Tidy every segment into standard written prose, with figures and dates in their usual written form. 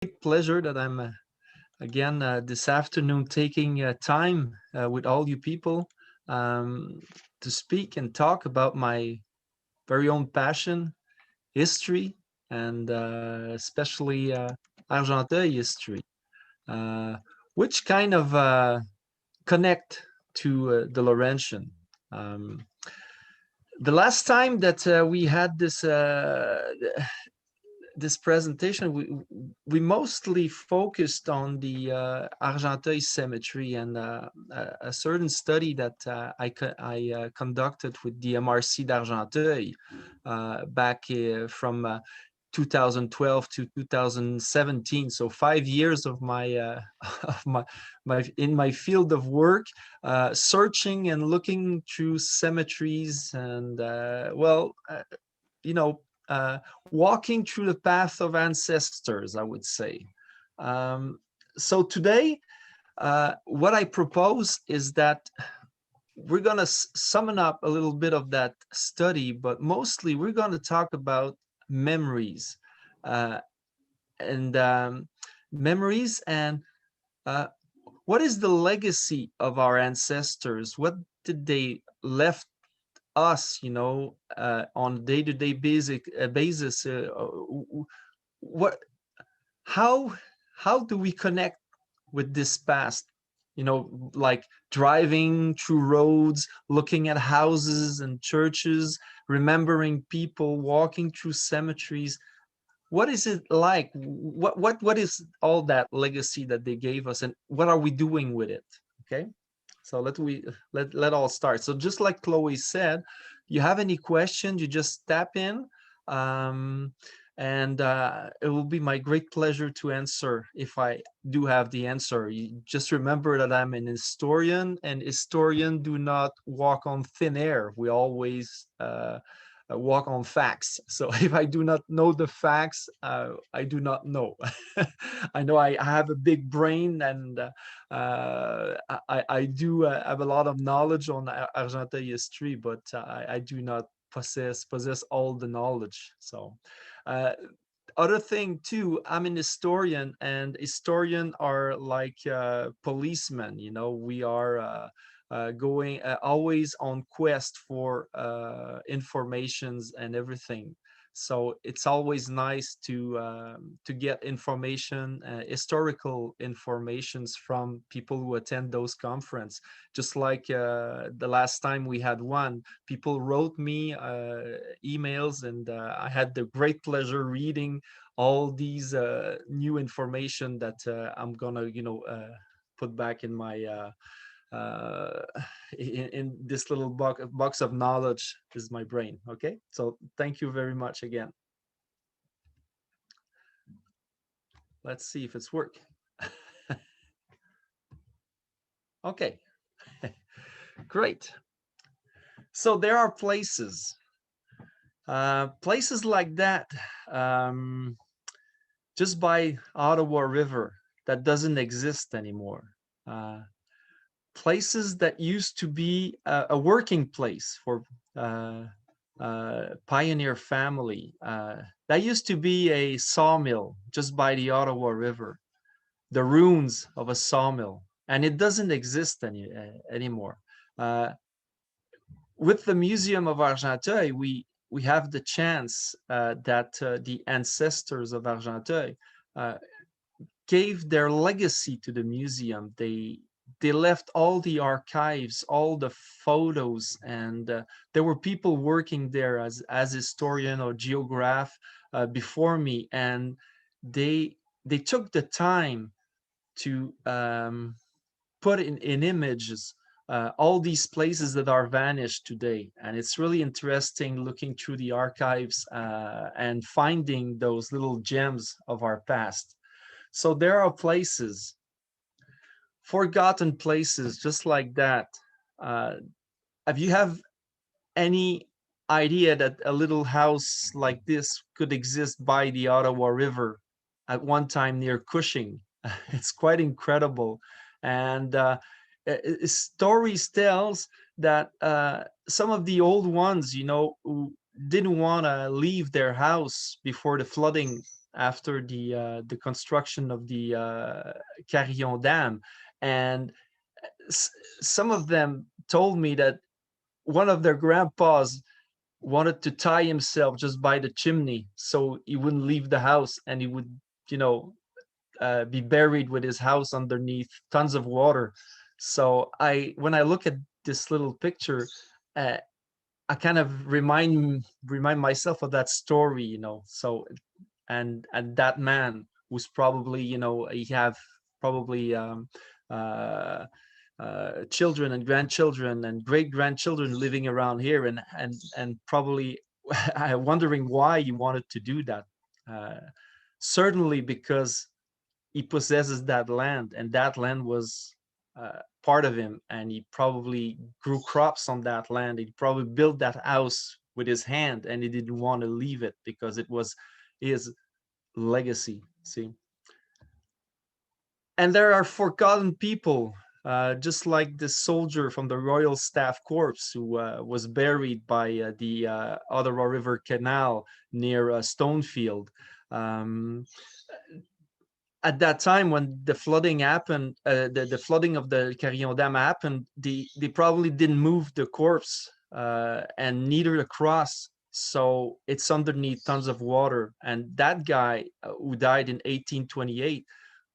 great pleasure that I'm again this afternoon taking time with all you people um, to speak and talk about my very own passion, history, and especially Argenteuil history, uh, which kind of connect to the Laurentian. Um, the last time that we had this presentation, we mostly focused on the Argenteuil Cemetery and a certain study that I conducted with the MRC d'Argenteuil back from 2012 to 2017. So 5 years of my of my in my field of work, searching and looking through cemeteries and you know, walking through the path of ancestors, I would say. Um, so today, what I propose is that we're going to summon up a little bit of that study, but mostly we're going to talk about memories uh, and memories and uh, what is the legacy of our ancestors? What did they left us, on a day-to-day basis? What, how, how do we connect with this past? Like driving through roads, looking at houses and churches, remembering people, walking through cemeteries. What is it like? What is all that legacy that they gave us, and what are we doing with it? Okay. So let all start. So just like Chloe said, you have any questions, you just tap in, um, and it will be my great pleasure to answer if I do have the answer. You just remember that I'm an historian, and historians do not walk on thin air. We always walk on facts. So if I do not know the facts, I do not know. I know I have a big brain, and I do have a lot of knowledge on Argenteuil history, but I do not possess all the knowledge. So uh, other thing too, I'm an historian, and historian are like policemen. We are going always on quest for informations and everything. So it's always nice to get information, historical informations from people who attend those conference. Just like the last time we had one, people wrote me emails, and I had the great pleasure reading all these new information that I'm gonna, put back in my uh, in this little box of knowledge is my brain. Okay, so thank you very much again. Let's see if it's working. Okay, great. So there are places like that, um, just by Ottawa River, that doesn't exist anymore. Uh, Places that used to be a working place for uh, pioneer family. That used to be a sawmill just by the Ottawa River, the ruins of a sawmill, and it doesn't exist anymore. Uh, with the Museum of Argenteuil, we have the chance that the ancestors of Argenteuil uh, gave their legacy to the museum. They left all the archives, all the photos, and there were people working there as historian or geograph before me, and they took the time to put in images all these places that are vanished today. And it's really interesting looking through the archives and finding those little gems of our past. So there are places, forgotten places, just like that. Uh, have you have any idea that a little house like this could exist by the Ottawa River at one time near Cushing? It's quite incredible. And stories tells that some of the old ones, who didn't want to leave their house before the flooding after the construction of the Carillon Dam, and some of them told me that one of their grandpas wanted to tie himself just by the chimney so he wouldn't leave the house, and he would, you know, be buried with his house underneath tons of water. So when I look at this little picture, uh, I kind of remind myself of that story, you know. So and that man was probably, you know, he have probably uh, children and grandchildren and great grandchildren living around here, and probably wondering why he wanted to do that. Uh, Certainly because he possesses that land, and that land was part of him, and he probably grew crops on that land. He probably built that house with his hand, and he didn't want to leave it because it was his legacy. See, and there are forgotten people, just like the soldier from the Royal Staff Corps who was buried by the Ottawa River Canal near Stonefield. Um, at that time when the flooding happened, the flooding of the Carillon Dam happened, they probably didn't move the corpse, and neither the cross. So it's underneath tons of water. And that guy who died in 1828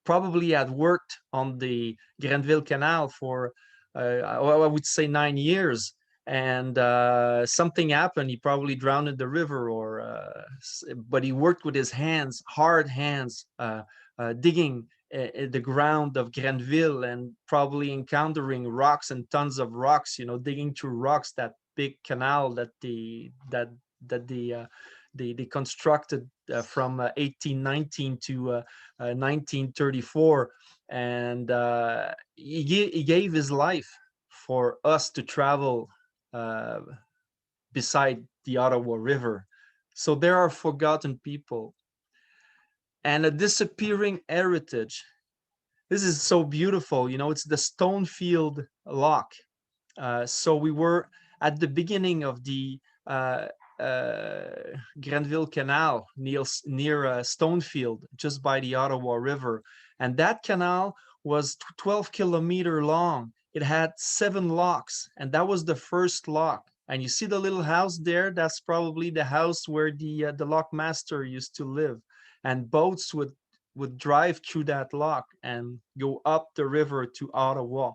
probably had worked on the Grenville Canal for, I would say, 9 years. And something happened. He probably drowned in the river, or but he worked with his hands, hard hands, digging the ground of Grenville, and probably encountering rocks and tons of rocks. You know, digging through rocks. That big canal that they constructed from 1819 to 1934, and he gave his life for us to travel uh, beside the Ottawa River. So there are forgotten people and a disappearing heritage. This is so beautiful. You know, it's the Stonefield Lock. So we were at the beginning of the uh, Grenville Canal near Stonefield, just by the Ottawa River. And that canal was 12-kilometer long. It had 7 locks, and that was the first lock. And you see the little house there? That's probably the house where the lock master used to live. And boats would drive through that lock and go up the river to Ottawa.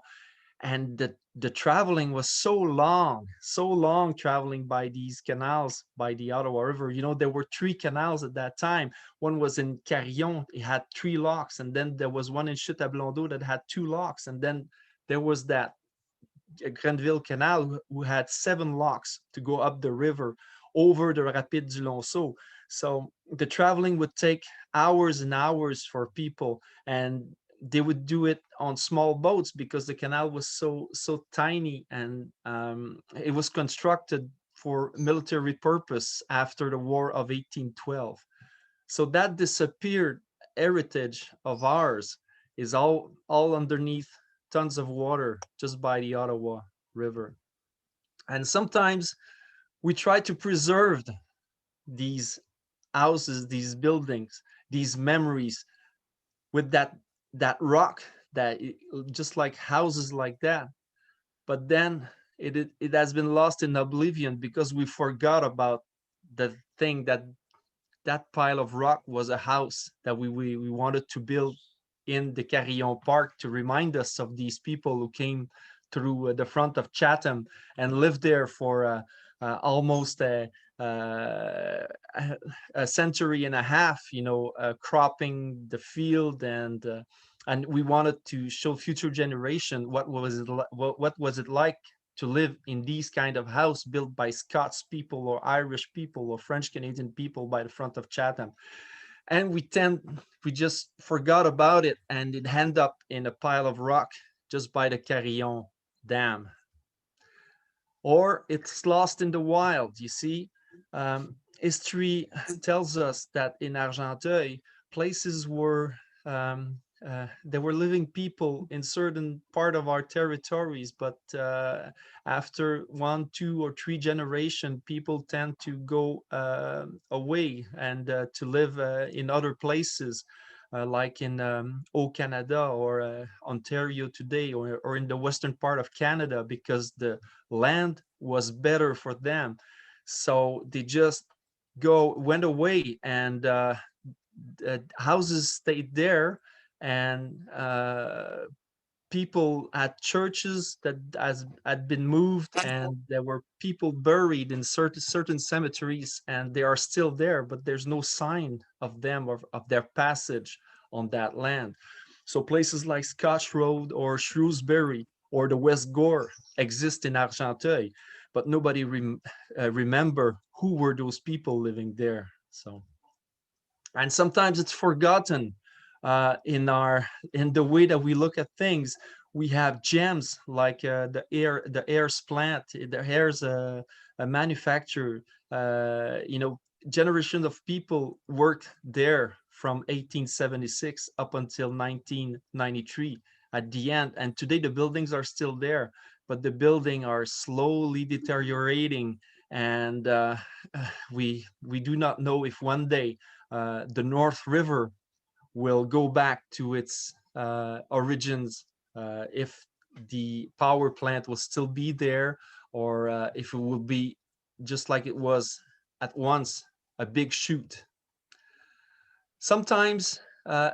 And the traveling was so long traveling by these canals, by the Ottawa River. You know, there were 3 canals at that time. One was in Carillon, it had 3 locks, and then there was one in Chute à Blondeau that had 2 locks, and then there was that Grenville Canal who had 7 locks to go up the river over the Rapide du Lonceau. So the traveling would take hours and hours for people, and they would do it on small boats because the canal was so tiny, and it was constructed for military purpose after the War of 1812. So that disappeared heritage of ours is all underneath tons of water just by the Ottawa River. And sometimes we try to preserve these houses, these buildings, these memories with that rock, that just like houses like that. But then it has been lost in oblivion because we forgot about the thing that pile of rock was a house that we wanted to build in the Carillon Park to remind us of these people who came through the front of Chatham and lived there for almost a century and a half, you know, cropping the field, and we wanted to show future generation what was it like to live in these kind of house built by Scots people or Irish people or French Canadian people by the front of Chatham. And we just forgot about it, and it ended up in a pile of rock just by the Carillon Dam. Or it's lost in the wild. You see, history tells us that in Argenteuil, places were there were living people in certain part of our territories, but after 1, 2, or 3 generations, people tend to go away and to live in other places, like in Canada or Ontario today, or in the western part of Canada, because the land was better for them. So they just went away, and houses stayed there, and people at churches that had been moved, and there were people buried in certain cemeteries, and they are still there, but there's no sign of them, of their passage on that land. So places like Scotch Road or Shrewsbury or the West Gore exist in Argenteuil, but nobody remember who were those people living there. So, and sometimes it's forgotten in the way that we look at things. We have gems like the Ayres plant. The Ayres a manufacturer. Generation of people worked there from 1876 up until 1993 at the end, and today the buildings are still there, but the building are slowly deteriorating, and we do not know if one day the North River will go back to its origins, if the power plant will still be there, or if it will be just like it was at once, a big chute. Sometimes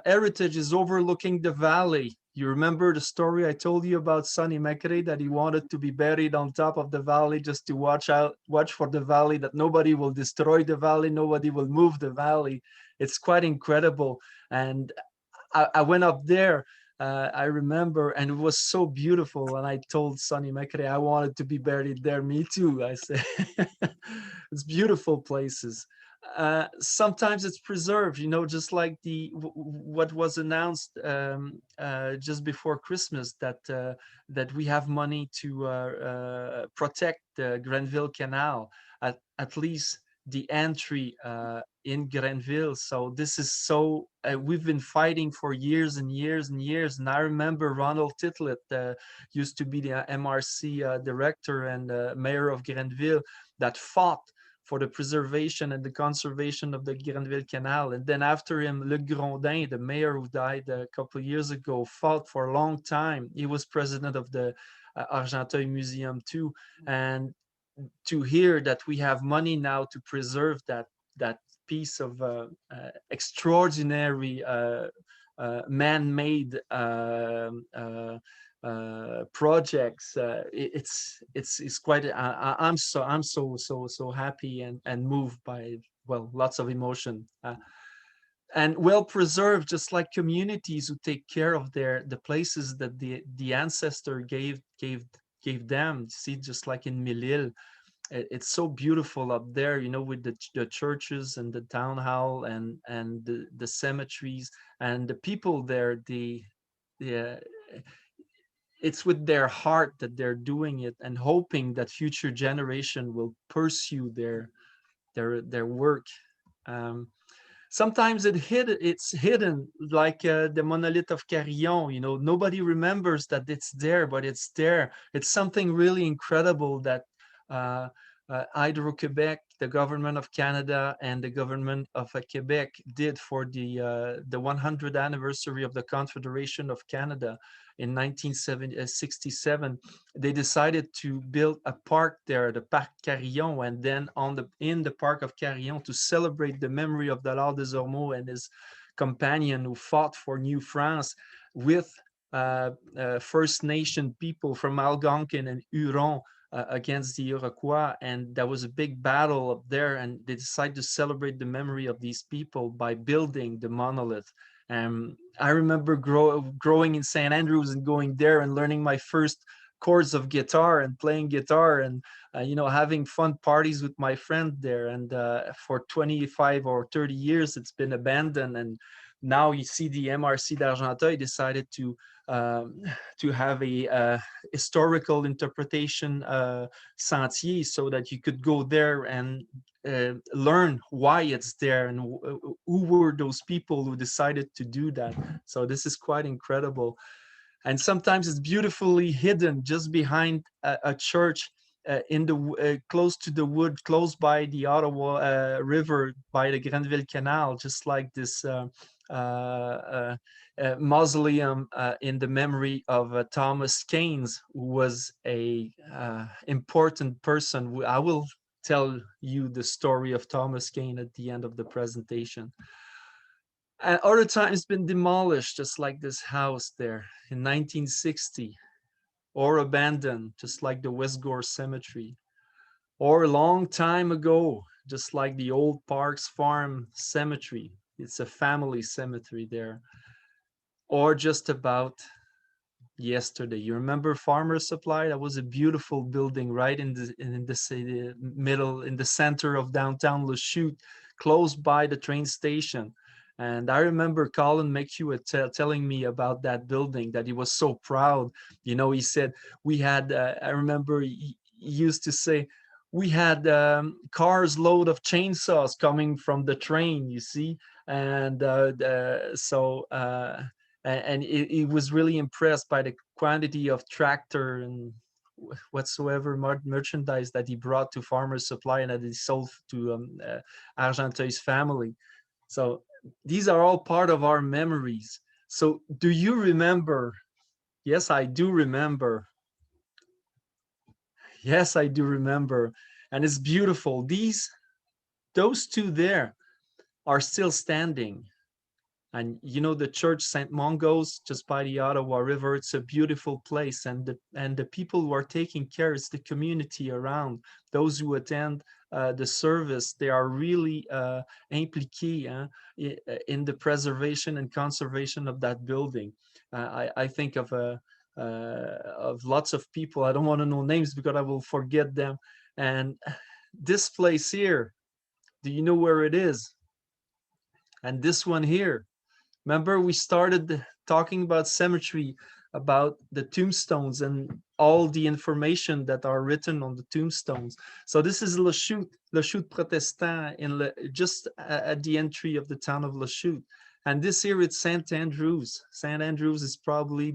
heritage is overlooking the valley. You remember the story I told you about Sonny Mekere, that he wanted to be buried on top of the valley just to watch for the valley, that nobody will destroy the valley, nobody will move the valley. It's quite incredible. And I went up there, I remember, and it was so beautiful. And I told Sonny Mekere I wanted to be buried there. Me too, I said. It's beautiful places. Sometimes it's preserved, just like what was announced just before Christmas, that we have money to protect the Grenville Canal, at least the entry in Grenville. So this is so we've been fighting for years and years and years. And I remember Ronald Titlet used to be the MRC director and mayor of Grenville, that fought for the preservation and the conservation of the Grenville Canal. And then after him, Luc Grondin, the mayor who died a couple of years ago, fought for a long time. He was president of the Argenteuil Museum too. And to hear that we have money now to preserve that piece of extraordinary man-made projects, it's quite. I'm so happy and moved by, well, lots of emotion. And well preserved, just like communities who take care of the places that the ancestor gave them. See, just like in Melille, it's so beautiful up there, with the churches and the town hall and the cemeteries and the people there. It's with their heart that they're doing it, and hoping that future generation will pursue their work. Sometimes it's hidden, like the monolith of Carillon. Nobody remembers that it's there, but it's there. It's something really incredible that Hydro-Quebec, the government of Canada, and the government of Quebec did for the 100th anniversary of the Confederation of Canada in 1967. They decided to build a park there, the Parc Carillon, and then in the Park of Carillon, to celebrate the memory of Dollard des Ormeaux and his companion who fought for New France with First Nation people from Algonquin and Huron against the Iroquois. And there was a big battle up there, and they decided to celebrate the memory of these people by building the monolith. I remember growing in St. Andrews and going there and learning my first chords of guitar and playing guitar, and having fun parties with my friend there. And for 25 or 30 years, it's been abandoned, and now you see the MRC d'Argenteuil decided to have a historical interpretation sentier, so that you could go there and learn why it's there and who were those people who decided to do that. So this is quite incredible. And sometimes it's beautifully hidden just behind a church in the close to the wood, close by the Ottawa River, by the Grenville Canal, just like this mausoleum in the memory of Thomas Keynes, who was a important person. I will tell you the story of Thomas Keynes at the end of the presentation. And other times been demolished, just like this house there in 1960, or abandoned, just like the West Gore Cemetery, or a long time ago, just like the old Parks Farm Cemetery. It's a family cemetery there. Or just about yesterday. You remember Farmer Supply? That was a beautiful building right in the middle, in the center of downtown Lachute, close by the train station. And I remember Colin McHugh telling me about that building, that he was so proud. You know, he said, we had, I remember he used to say, we had cars load of chainsaws coming from the train, you see. And and he was really impressed by the quantity of tractor and whatsoever merchandise that he brought to Farmer's Supply and that he sold to Argenteuil's family. So these are all part of our memories. So do you remember? Yes, I do remember. Yes, I do remember. And it's beautiful. Those two there are still standing. And you know, the church St. Mungo's just by the Ottawa River, it's a beautiful place. And the people who are taking care, it's the community around. Those who attend the service, they are really impliqués in the preservation and conservation of that building. I think of lots of people. I don't want to know names because I will forget them. And this place here, do you know where it is? And this one here, remember we started talking about cemetery, about the tombstones and all the information that are written on the tombstones. So this is Lachute Protestant, just at the entry of the town of Lachute. And this here, it's St. Andrews. St. Andrews is probably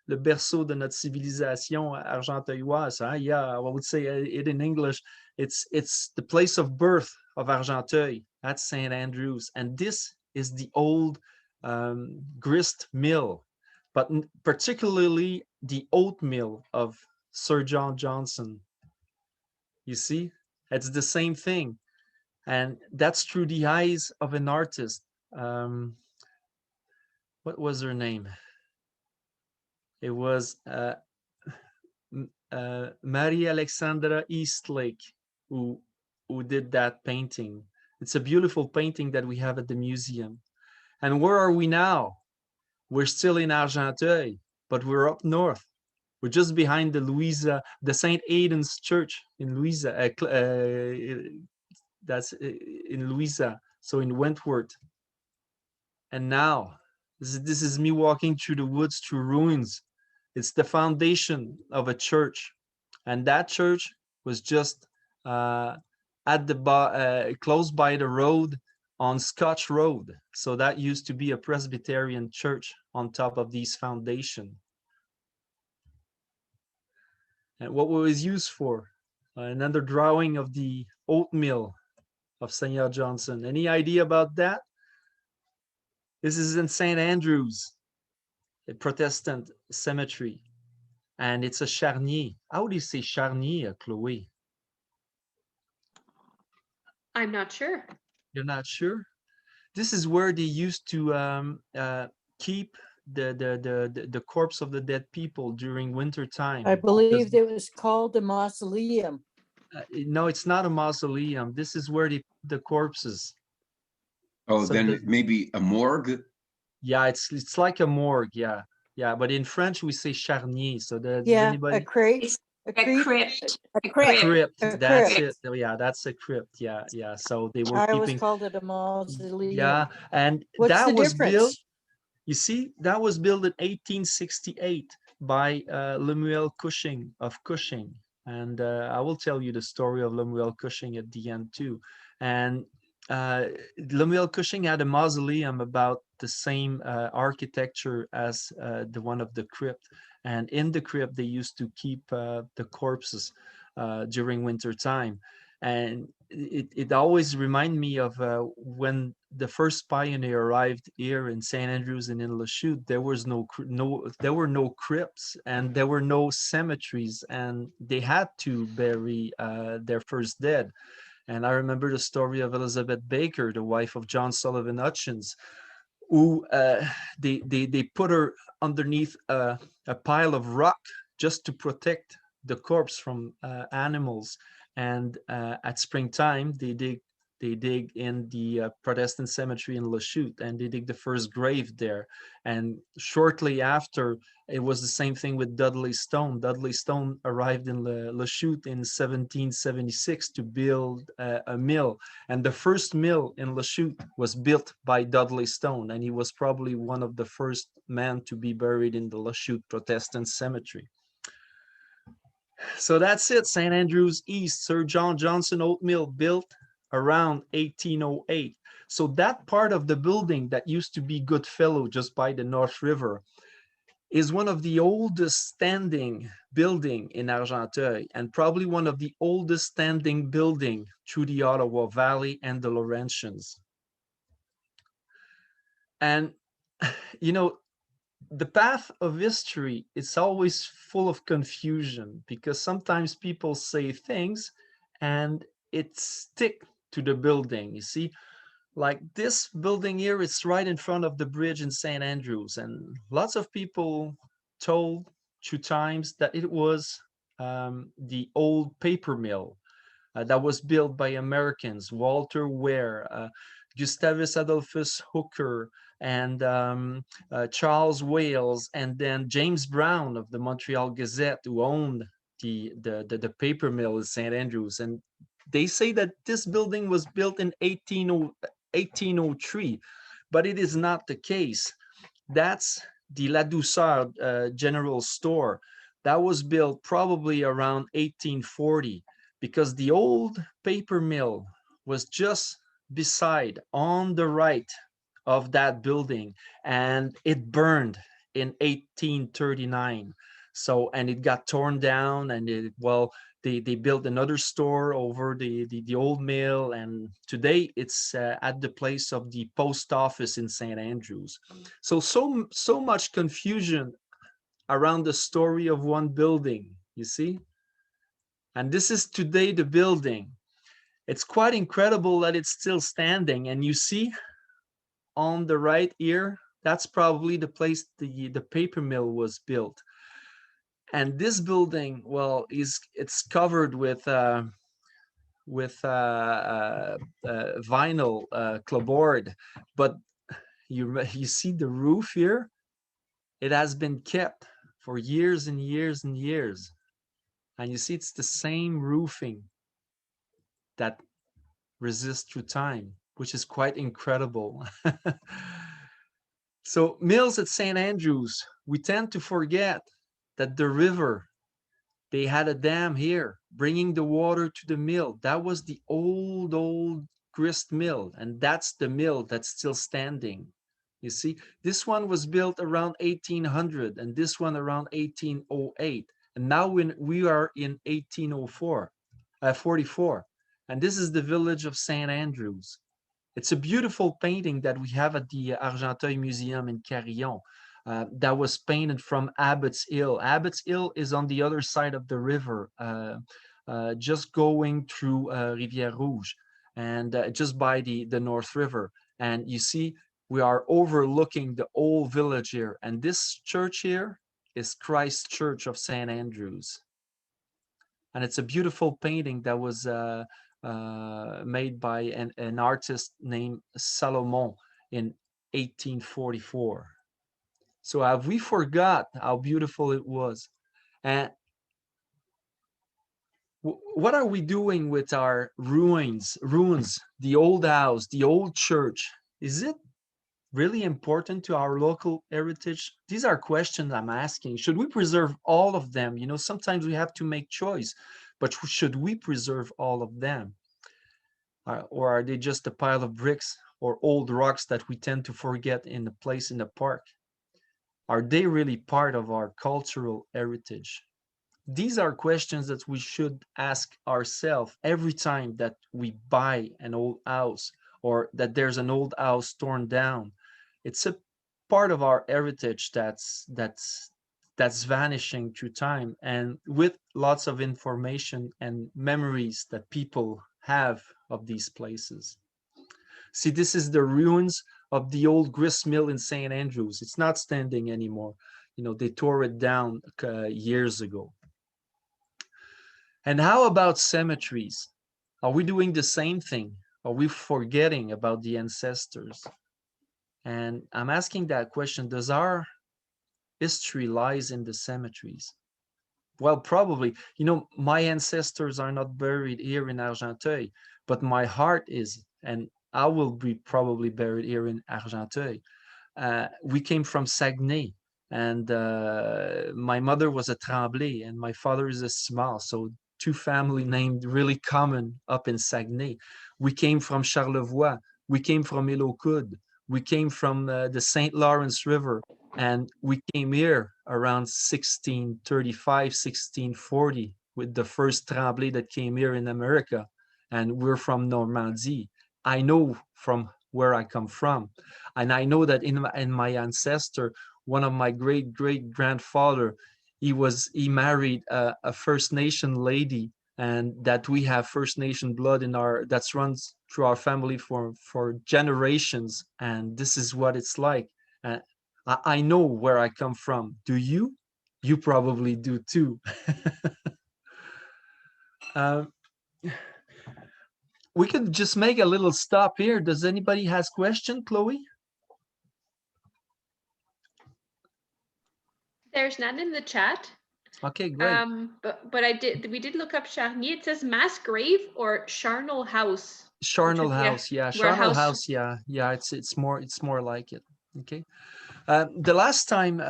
le berceau de notre civilisation argenteuilloise. Yeah, I would say it in English. It's the place of birth of Argenteuil. That's St. Andrews. And this is the old grist mill, but particularly the oat mill of Sir John Johnson. You see, it's the same thing. And that's through the eyes of an artist. What was her name? It was Marie Alexandra Eastlake who did that painting. It's a beautiful painting that we have at the museum. And where are we now? We're still in Argenteuil, but we're up north. We're just behind the St. Aidan's Church in Louisa. That's in Louisa, so in Wentworth. And now, this is me walking through the woods, through ruins. It's the foundation of a church. And that church was just at the close by the road, on Scotch Road. So that used to be a Presbyterian church on top of these foundation. And what was used for? Another drawing of the oat mill of Seigneur Johnson. Any idea about that? This is in St. Andrews, a Protestant cemetery. And it's a charnier. How do you say charnier, Chloe? I'm not sure. You're not sure? This is where they used to keep the corpse of the dead people during winter time. I believe it was called a mausoleum. No, it's not a mausoleum. This is where the corpses. Oh, so then maybe a morgue? Yeah, it's like a morgue, yeah. Yeah, but in French we say charnier. So anybody? A crate. A A creep? crypt. A A crypt. Crypt, A that's crypt. it. Oh, yeah, that's a crypt. Yeah, yeah. So they were I always keeping, called it a mausoleum. yeah, and What's the that was built. difference? You see, that was built in 1868 by Lemuel Cushing of Cushing, and I will tell you the story of Lemuel Cushing at the end too. And Lemuel Cushing had a mausoleum about the same architecture as the one of the crypt, and in the crypt they used to keep the corpses during winter time. And it always remind me of when the first pioneer arrived here in St. Andrews and in Lachute. There was there were no crypts and there were no cemeteries, and they had to bury their first dead. And I remember the story of Elizabeth Baker, the wife of John Sullivan Hutchins, who they put her underneath a pile of rock just to protect the corpse from animals. And at springtime, they dig in the Protestant cemetery in Lachute, and they dig the first grave there. And shortly after, it was the same thing with Dudley Stone. Dudley Stone arrived in Lachute in 1776 to build a mill. And the first mill in Lachute was built by Dudley Stone, and he was probably one of the first men to be buried in the Lachute Protestant cemetery. So that's it, St. Andrews East, Sir John Johnson Oatmeal, built around 1808. So that part of the building that used to be Goodfellow just by the North River is one of the oldest standing building in Argenteuil, and probably one of the oldest standing building through the Ottawa Valley and the Laurentians. And, you know, the path of history is always full of confusion, because sometimes people say things and it stick to the building. You see, like this building here, it's right in front of the bridge in St. Andrews, and lots of people told through times that it was the old paper mill that was built by Americans, Walter Ware, Gustavus Adolphus Hooker, and Charles Wales, and then James Brown of the Montreal Gazette, who owned the paper mill in St. Andrews. And they say that this building was built in 1803, but it is not the case. That's the La Douceur General Store. That was built probably around 1840, because the old paper mill was just beside, on the right of that building, and it burned in 1839. So, and it got torn down, and they built another store over the old mill, and today it's at the place of the post office in St. Andrews. So much confusion around the story of one building, you see? And this is today the building. It's quite incredible that it's still standing. And you see on the right here, that's probably the place the paper mill was built. And this building, well, it's covered with vinyl clapboard, but you see the roof here. It has been kept for years and years and years, and you see it's the same roofing that resists through time, which is quite incredible. So mills at St. Andrews, we tend to forget that the river, they had a dam here bringing the water to the mill. That was the old grist mill, and that's the mill that's still standing. You see, this one was built around 1800, and this one around 1808. And now we are in 1804, 44. And this is the village of St. Andrews. It's a beautiful painting that we have at the Argenteuil Museum in Carillon. That was painted from Abbott's Hill. Abbott's Hill is on the other side of the river, just going through Rivière Rouge, and just by the North River. And you see, we are overlooking the old village here. And this church here is Christ Church of St. Andrews. And it's a beautiful painting that was made by an artist named Salomon in 1844. So have we forgot how beautiful it was? And what are we doing with our ruins, the old house, the old church? Is it really important to our local heritage? These are questions I'm asking. Should we preserve all of them? You know, sometimes we have to make choice, but should we preserve all of them? Or are they just a pile of bricks or old rocks that we tend to forget in a place in the park? Are they really part of our cultural heritage? These are questions that we should ask ourselves every time that we buy an old house or that there's an old house torn down. It's a part of our heritage that's vanishing through time, and with lots of information and memories that people have of these places. See, this is the ruins of the old grist mill in St. Andrews. It's not standing anymore. You know, they tore it down years ago. And how about cemeteries? Are we doing the same thing? Are we forgetting about the ancestors? And I'm asking that question, does our history lies in the cemeteries? Well, probably. You know, my ancestors are not buried here in Argenteuil, but my heart is, and I will be probably buried here in Argenteuil. We came from Saguenay, and my mother was a Tremblay, and my father is a Simard. So two family named really common up in Saguenay. We came from Charlevoix. We came from Île-aux-Coudes. We came from the St. Lawrence River, and we came here around 1635, 1640 with the first Tremblay that came here in America. And we're from Normandy. I know from where I come from. And I know that in my ancestor, one of my great grandfather, he married a First Nation lady, and that we have First Nation blood in our that runs through our family for generations. And this is what it's like. I know where I come from. Do you? You probably do too. um, we could just make a little stop here. Does anybody has question, Chloe? There's none in the chat. Okay, great. But we did look up Charny. It says mass grave or charnel house. Charnel house, yeah. Charnel house, yeah. It's more like it. Okay. The last time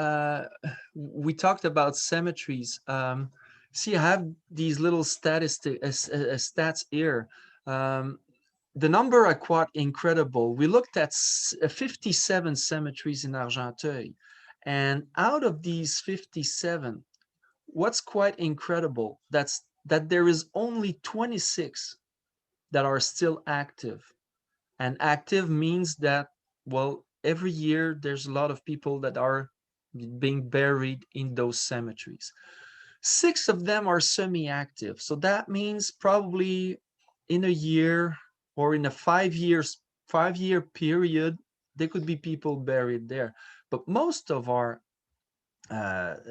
we talked about cemeteries, see, I have these little stats here. The number are quite incredible. We looked at 57 cemeteries in Argenteuil, and out of these 57, what's quite incredible, that there is only 26 that are still active. And active means that, well, every year there's a lot of people that are being buried in those cemeteries. 6 of them are semi-active. So that means probably in a year or in a 5-year period, there could be people buried there. But most of our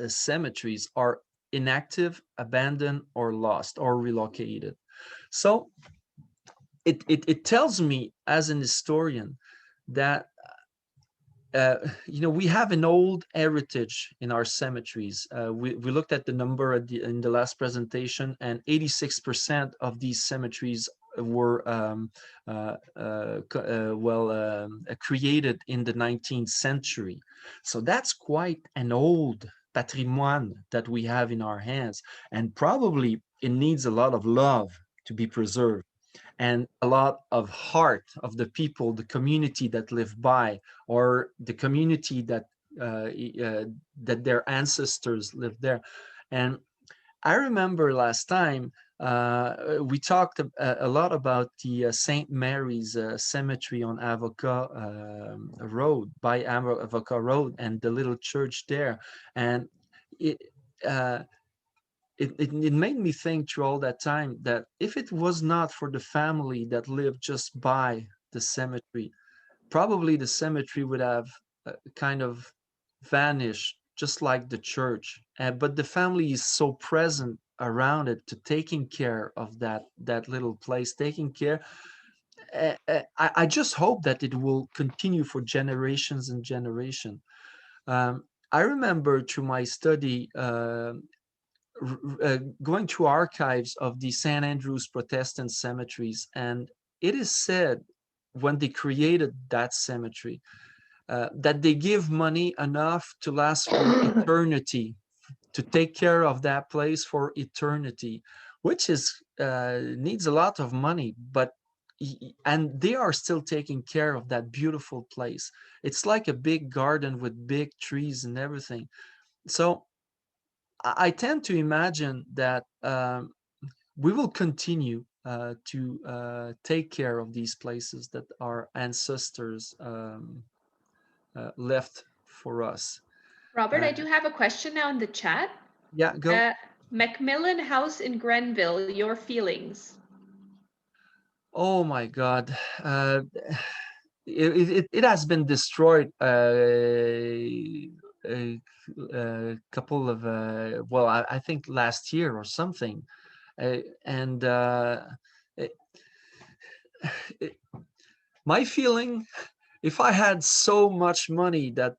cemeteries are inactive, abandoned, or lost, or relocated. So it tells me as an historian that we have an old heritage in our cemeteries. We looked at the number in the last presentation, and 86% of these cemeteries were created in the 19th century. So that's quite an old patrimoine that we have in our hands, and probably it needs a lot of love to be preserved, and a lot of heart of the people, the community that live by, or the community that their ancestors lived there. And I remember last time we talked a lot about the St. Mary's Cemetery on Avocat Road, by Avocat Road, and the little church there. And it made me think through all that time that if it was not for the family that lived just by the cemetery, probably the cemetery would have kind of vanished, just like the church. But the family is so present around it, to taking care of that little place, taking care. I just hope that it will continue for generations and generations. I remember through my study, going through archives of the St. Andrew's Protestant cemeteries, and it is said when they created that cemetery that they give money enough to last for eternity, to take care of that place for eternity, which is needs a lot of money, but and they are still taking care of that beautiful place. It's like a big garden with big trees and everything. So I tend to imagine that we will continue to take care of these places that our ancestors left for us. Robert, I do have a question now in the chat. Yeah, go. Macmillan House in Grenville, your feelings? Oh my God. It has been destroyed a couple of, well, I think last year or something. And it, my feeling, if I had so much money that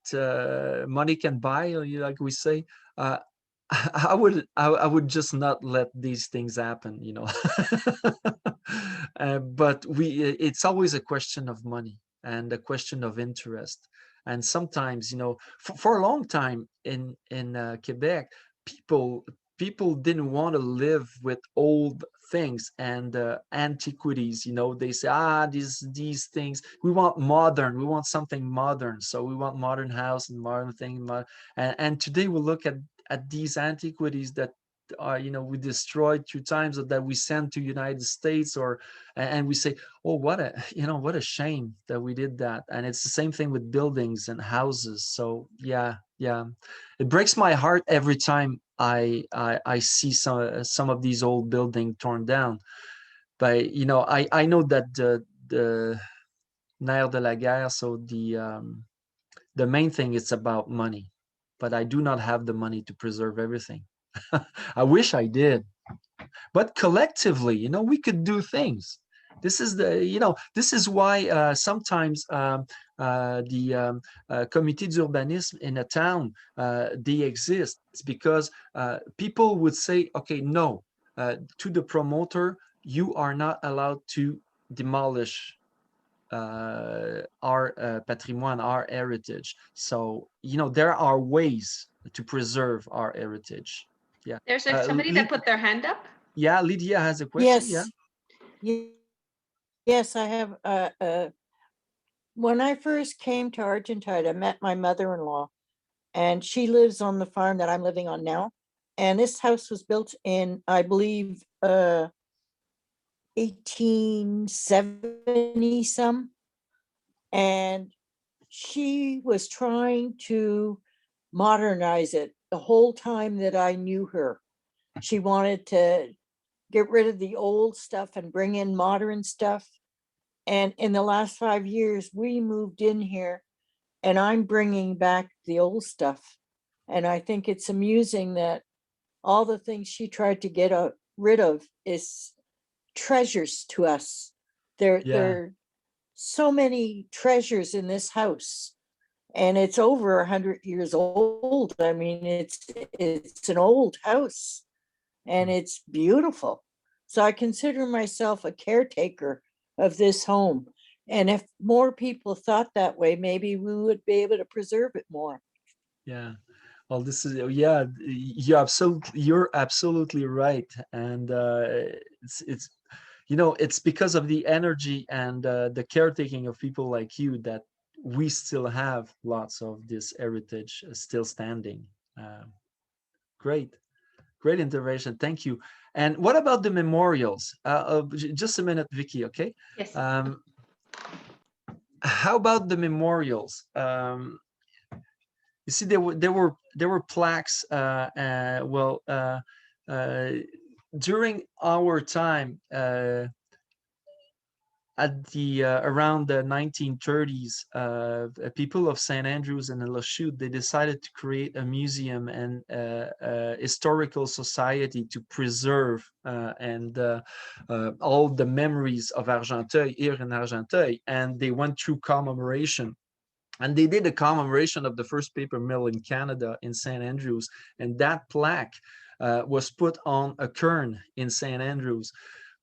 money can buy, like we say, I would just not let these things happen, you know. But it's always a question of money and a question of interest. And sometimes, you know, for a long time in Quebec, people didn't want to live with old things and antiquities. You know, they say, these things, we want modern, we want something modern, so we want modern house and modern thing. And today we look at these antiquities that are, you know, we destroyed 2 times, or that we sent to United States, or and we say, oh, what a, you know, what a shame that we did that. And it's the same thing with buildings and houses. So yeah, it breaks my heart every time I see some of these old buildings torn down. But you know, I know that the nerf de la guerre, so the main thing is about money, but I do not have the money to preserve everything. I wish I did, but collectively, you know, we could do things. This is the, you know, this is why sometimes the comité d'urbanisme in a town, they exist. It's because people would say, okay, no, to the promoter, you are not allowed to demolish our patrimoine, our heritage. So, you know, there are ways to preserve our heritage. Yeah. There's somebody that put their hand up. Yeah, Lydia has a question. Yes. Yeah. Yes, I have. When I first came to Argenteuil, I met my mother-in-law, and she lives on the farm that I'm living on now. And this house was built in, I believe, 1870 some. And she was trying to modernize it the whole time that I knew her. She wanted to get rid of the old stuff and bring in modern stuff. And in the last 5 years, we moved in here, and I'm bringing back the old stuff. And I think it's amusing that all the things she tried to get rid of is treasures to us. There are so many treasures in this house, and it's over 100 years old. I mean, it's an old house, and it's beautiful. So I consider myself a caretaker of this home. And if more people thought that way, maybe we would be able to preserve it more. Yeah. Well, this is, yeah, you're absolutely right. And it's, you know, it's because of the energy and the caretaking of people like you that we still have lots of this heritage still standing. Great intervention. Thank you. And what about the memorials? Just a minute, Vicky, okay? Yes. How about the memorials? You see, there were plaques. During our time, at the around the 1930s, people of St. Andrews and La Chute, they decided to create a museum and a historical society to preserve and all the memories of Argenteuil here in Argenteuil, and they went through commemoration. And they did a commemoration of the first paper mill in Canada in St. Andrews. And that plaque was put on a cairn in St. Andrews.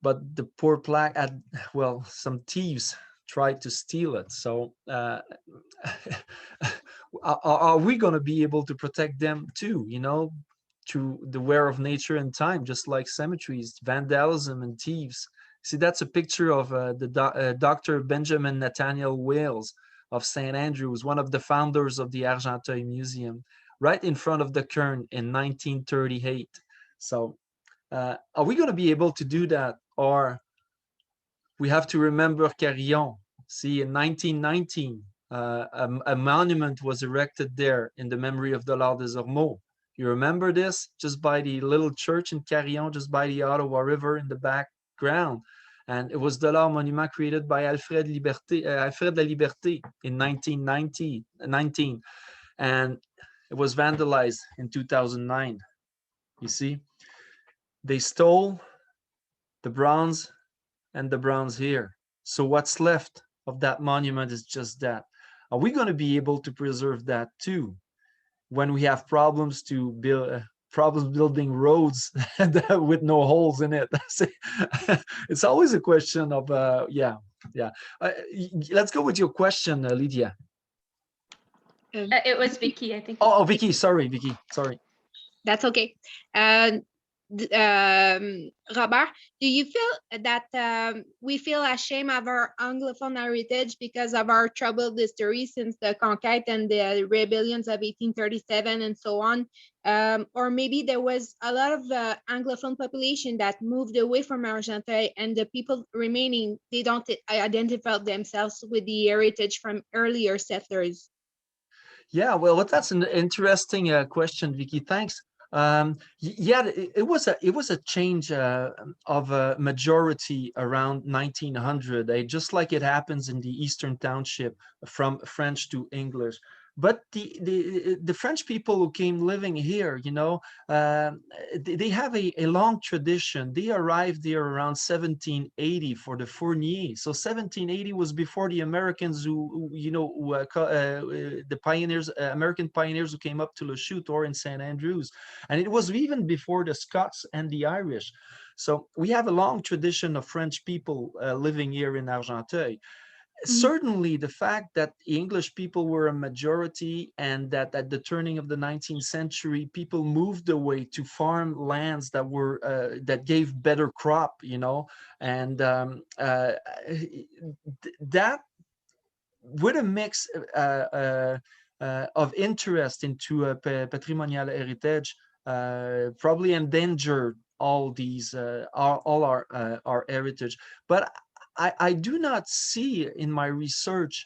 But the poor plaque had, well, some thieves tried to steal it. So are we going to be able to protect them too, you know, through the wear of nature and time, just like cemeteries, vandalism and thieves? See, that's a picture of Dr. Benjamin Nathaniel Wales of St. Andrews, one of the founders of the Argenteuil Museum, right in front of the cairn in 1938. So are we going to be able to do that? Or we have to remember Carillon. See, in 1919, a monument was erected there in the memory of Dollard des Ormeaux. You remember this? Just by the little church in Carillon, just by the Ottawa River in the background. And it was Dollard Monument created by Alfred La Liberté in 1919. And it was vandalized in 2009. You see, they stole the bronze and the bronze here. So what's left of that monument is just that. Are we going to be able to preserve that too when we have problems to build building roads with no holes in it? It's always a question of yeah. Let's go with your question, Lydia. It was Vicky, I think. Oh, Vicky, sorry, Vicky, sorry. That's okay. Robert, do you feel that we feel ashamed of our Anglophone heritage because of our troubled history since the Conquête and the rebellions of 1837 and so on? Or maybe there was a lot of Anglophone population that moved away from Argenteuil, and the people remaining, they don't identify themselves with the heritage from earlier settlers. Yeah, well, that's an interesting question, Vicky. Thanks. Yeah, it was a change of a majority around 1900, just like it happens in the Eastern Township from French to English. But the French people who came living here, you know, they have a long tradition. They arrived there around 1780 for the Fournier. So 1780 was before the Americans who you know, the pioneers, American pioneers who came up to Le Chute or in St. Andrews. And it was even before the Scots and the Irish. So we have a long tradition of French people living here in Argenteuil. Certainly the fact that English people were a majority and that at the turning of the 19th century, people moved away to farm lands that were that gave better crop, you know, and that with a mix of interest into a patrimonial heritage probably endangered all these all our heritage. But I do not see in my research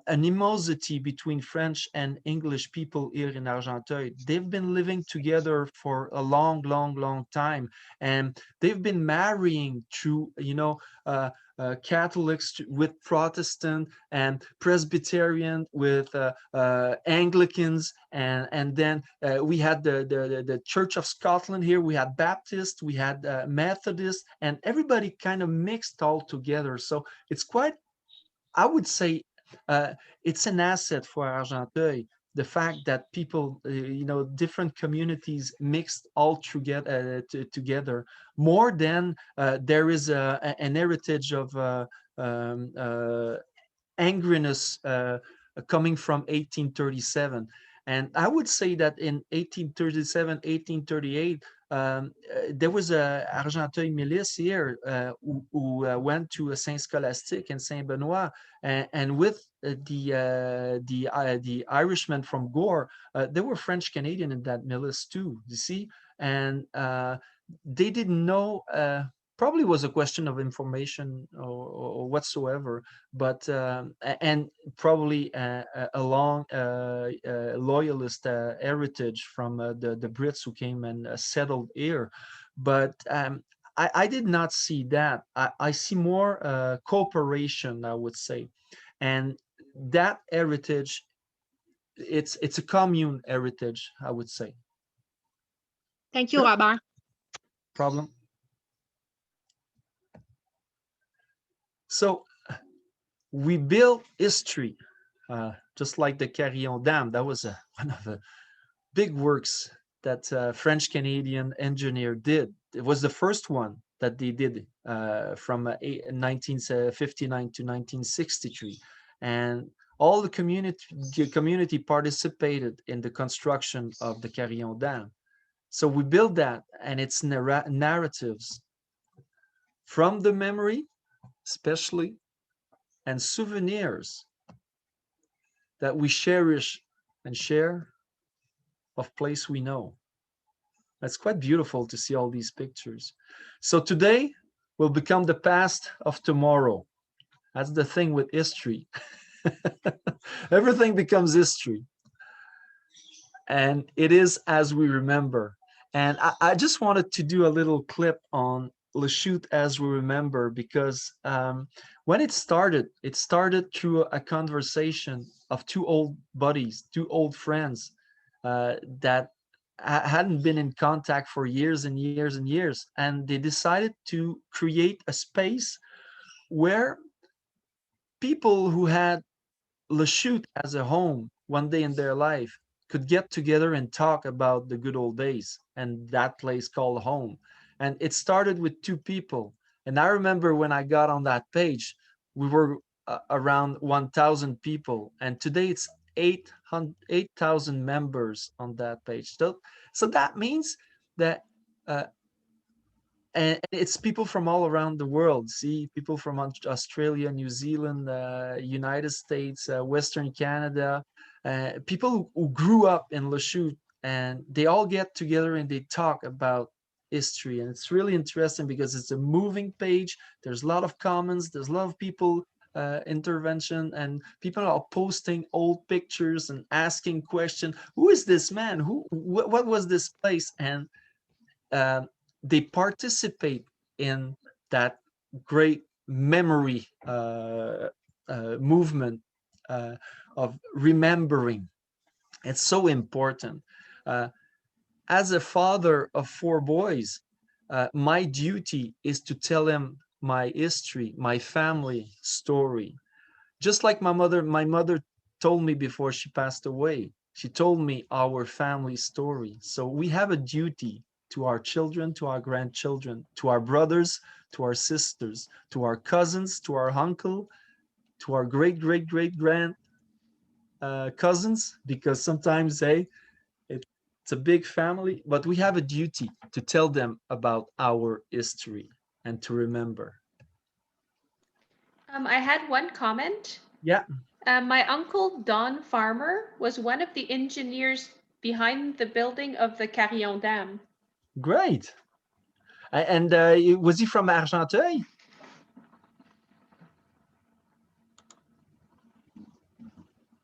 animosity between French and English people here in Argenteuil. They've been living together for a long time, and they've been marrying through, you know, Catholics with Protestant and Presbyterian with Anglicans, and then we had the Church of Scotland here. We had Baptist, we had Methodist, and everybody kind of mixed all together. So it's quite, I would say, it's an asset for Argenteuil, the fact that people, you know, different communities mixed all together, more than there is an heritage of angriness coming from 1837. And I would say that in 1837, 1838, there was a Argenteuil milice here who went to Saint Scholastique and Saint Benoit, and with the Irishmen from Gore, there were French Canadian in that milice too. You see, and they didn't know. Probably was a question of information or whatsoever, but and probably a long loyalist heritage from the Brits who came and settled here. But I did not see that. I see more cooperation, I would say, and that heritage, it's a commune heritage, I would say. Thank you, Robert. Problem. So we build history just like the Carillon Dam. That was one of the big works that French Canadian engineer did. It was the first one that they did from 1959 to 1963, and all the community participated in the construction of the Carillon Dam. So we built that, and it's narratives from the memory, especially, and souvenirs that we cherish and share of place we know. That's quite beautiful to see all these pictures. So today will become the past of tomorrow. That's the thing with history. Everything becomes history. And it is as we remember. And I just wanted to do a little clip on Lachute as we remember, because when it started through a conversation of two old buddies, two old friends that hadn't been in contact for years and years and years. And they decided to create a space where people who had Lachute as a home one day in their life could get together and talk about the good old days and that place called home. And it started with two people. And I remember when I got on that page, we were around 1,000 people. And today it's 8,000 members on that page. So that means that, and it's people from all around the world. See, people from Australia, New Zealand, United States, Western Canada, people who grew up in Lachute, and they all get together and they talk about history. And it's really interesting because it's a moving page. There's a lot of comments. There's a lot of people intervention, and people are posting old pictures and asking questions. Who is this man? What was this place? And they participate in that great memory movement of remembering. It's so important. As a father of 4 boys, my duty is to tell them my history, my family story. Just like my mother told me before she passed away. She told me our family story. So we have a duty to our children, to our grandchildren, to our brothers, to our sisters, to our cousins, to our uncle, to our great-great-great-grand cousins, because sometimes, hey, it's a big family, but we have a duty to tell them about our history and to remember. I had one comment. Yeah. My uncle Don Farmer was one of the engineers behind the building of the Carillon Dam. Great. And was he from Argenteuil?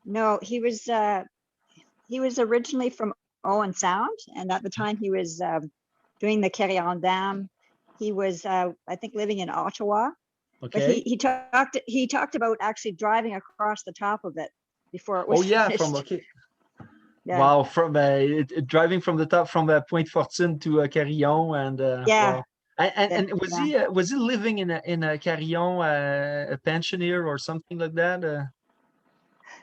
No, he was originally from Owen Sound, and at the time he was doing the Carrion Dam. He was, I think, living in Ottawa. Okay. But he talked about actually driving across the top of it before it was. Oh yeah, finished. Yeah. Wow, from driving from the top from Pointe Fortune to Carillon, and yeah. Wow. And was he living in a Carillon, a pensioner or something like that?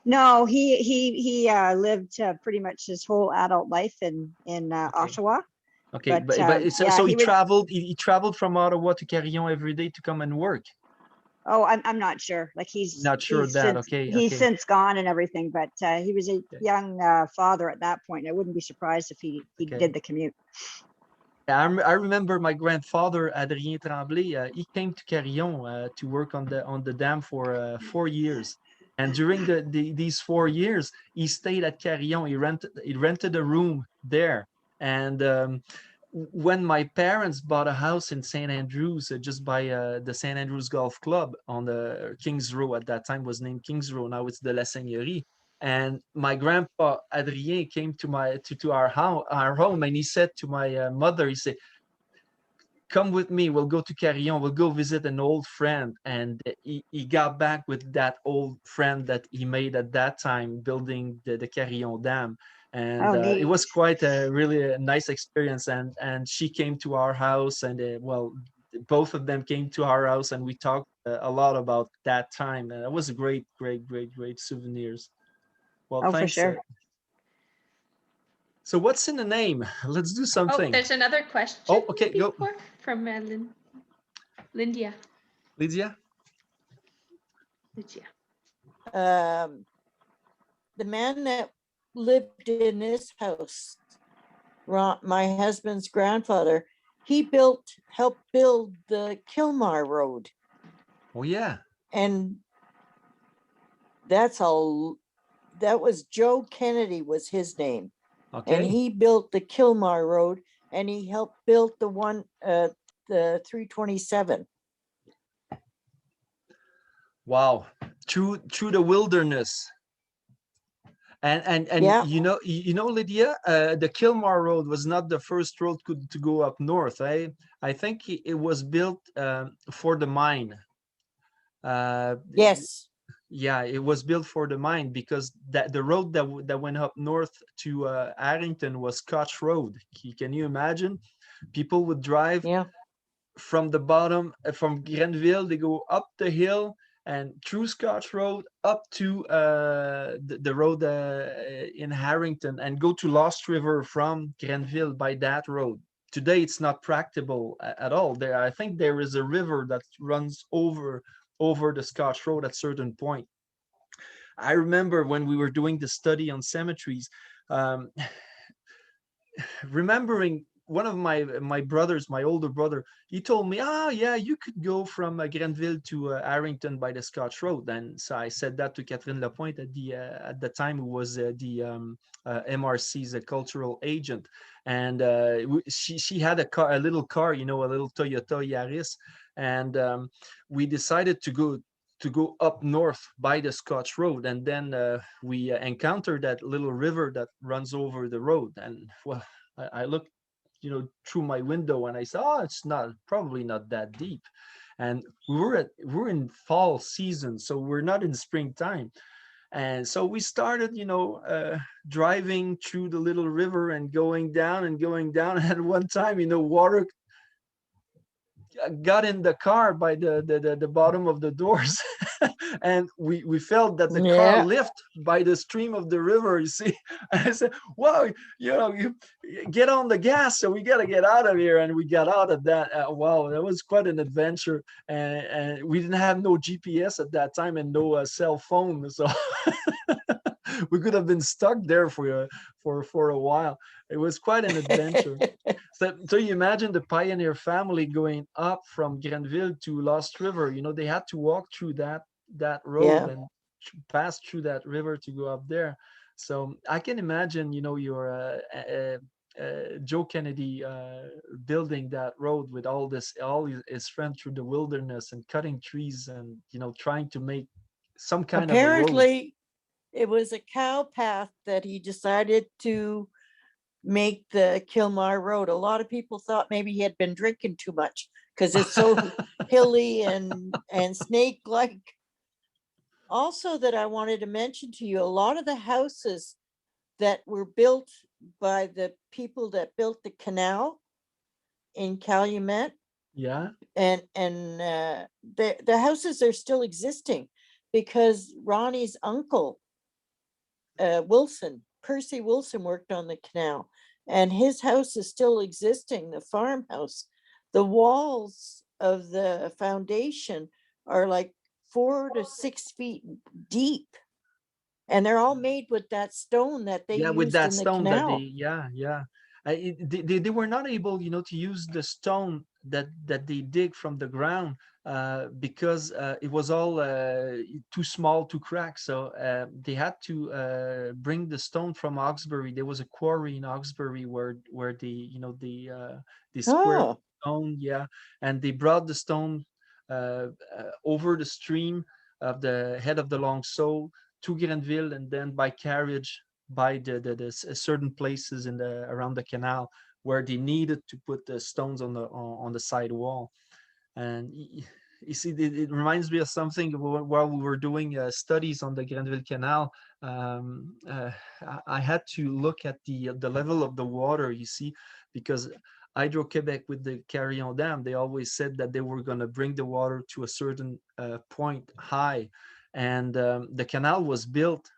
No, he lived pretty much his whole adult life in Ottawa. Okay, so he traveled from Ottawa to Carillon every day to come and work. Oh, I'm not sure. Like he's not sure he's that. Since, he's since gone and everything, but he was a young father at that point. I wouldn't be surprised if he did the commute. I remember my grandfather Adrien Tremblay. He came to Carillon to work on the dam for 4 years, and during these 4 years, he stayed at Carillon. He rented a room there, and when my parents bought a house in St. Andrews, just by the St. Andrews Golf Club on the Kings Row, at that time was named Kings Row, now it's the La Seigneurie. And my grandpa Adrien came to our home, and he said to my mother, he said, "Come with me, we'll go to Carillon, we'll go visit an old friend." And he got back with that old friend that he made at that time building the Carillon Dam. And it was quite a nice experience. And she came to our house, and both of them came to our house, and we talked a lot about that time, and it was a great, great souvenirs. Well, Oh, for thanks. sure. So what's in the name? Let's do Oh, something. there's another question. Oh, okay, go. before from Lydia. Lydia? Lydia. The man that lived in this house, my husband's grandfather, he helped build the Kilmar Road. Oh, yeah. And that was Joe Kennedy was his name. Okay. And he built the Kilmar Road, and he helped build the 327. Wow. Through the wilderness. And Yeah. you know, Lydia, the Kilmar Road was not the first road to go up north. I think it was built for the mine. Yes. Yeah, it was built for the mine, because the road that went up north to Arrington was Scotch Road. Can you imagine? People would drive from the bottom, from Grenville, they go up the hill and through Scotch Road up to the road in Harrington, and go to Lost River from Grenville by that road. Today, it's not practicable at all. I think there is a river that runs over the Scotch Road at certain point. I remember when we were doing the study on cemeteries, remembering one of my brothers, my older brother, he told me, yeah, you could go from Grenville to Arrington by the Scotch Road. And so I said that to Catherine Lapointe at the time, who was the MRC's cultural agent. And she had a little car, a little Toyota Yaris. And we decided to go up north by the Scotch Road. And then we encountered that little river that runs over the road. And well, I looked, through my window, and I said, it's probably not that deep. And we're in fall season, so we're not in springtime. And so we started, driving through the little river and going down. And at one time, water got in the car by the bottom of the doors. And we felt that the car lift by the stream of the river, you see. And I said, wow, you get on the gas, so we got to get out of here. And we got out of that. Wow, that was quite an adventure. And we didn't have no GPS at that time, and no cell phone, so we could have been stuck there for a while. It was quite an adventure. So you imagine the pioneer family going up from Grenville to Lost River. They had to walk through that road and pass through that river to go up there. So I can imagine, your Joe Kennedy building that road with all his friends through the wilderness and cutting trees and trying to make some kind of a road. Apparently, it was a cow path that he decided to make the Kilmar Road. A lot of people thought maybe he had been drinking too much, because it's so hilly and snake-like. Also, that I wanted to mention to you, a lot of the houses that were built by the people that built the canal in Calumet, and the houses are still existing, because Ronnie's uncle, Percy Wilson, worked on the canal, and his house is still existing, the farmhouse. The walls of the foundation are like 4 to 6 feet deep, and they're all made with that stone that they used with that in the stone canal. they were not able, to use the stone that they dig from the ground, because it was all too small to crack. So they had to bring the stone from Hawkesbury. There was a quarry in Hawkesbury where they squared stone, and they brought the stone over the stream of the head of the Long Sault to Grenville, and then by carriage by the certain places around the canal where they needed to put the stones on the side wall. And you see, it reminds me of something while we were doing studies on the Grenville Canal. I had to look at the level of the water, you see, because Hydro-Quebec with the Carillon Dam, they always said that they were going to bring the water to a certain point high. And the canal was built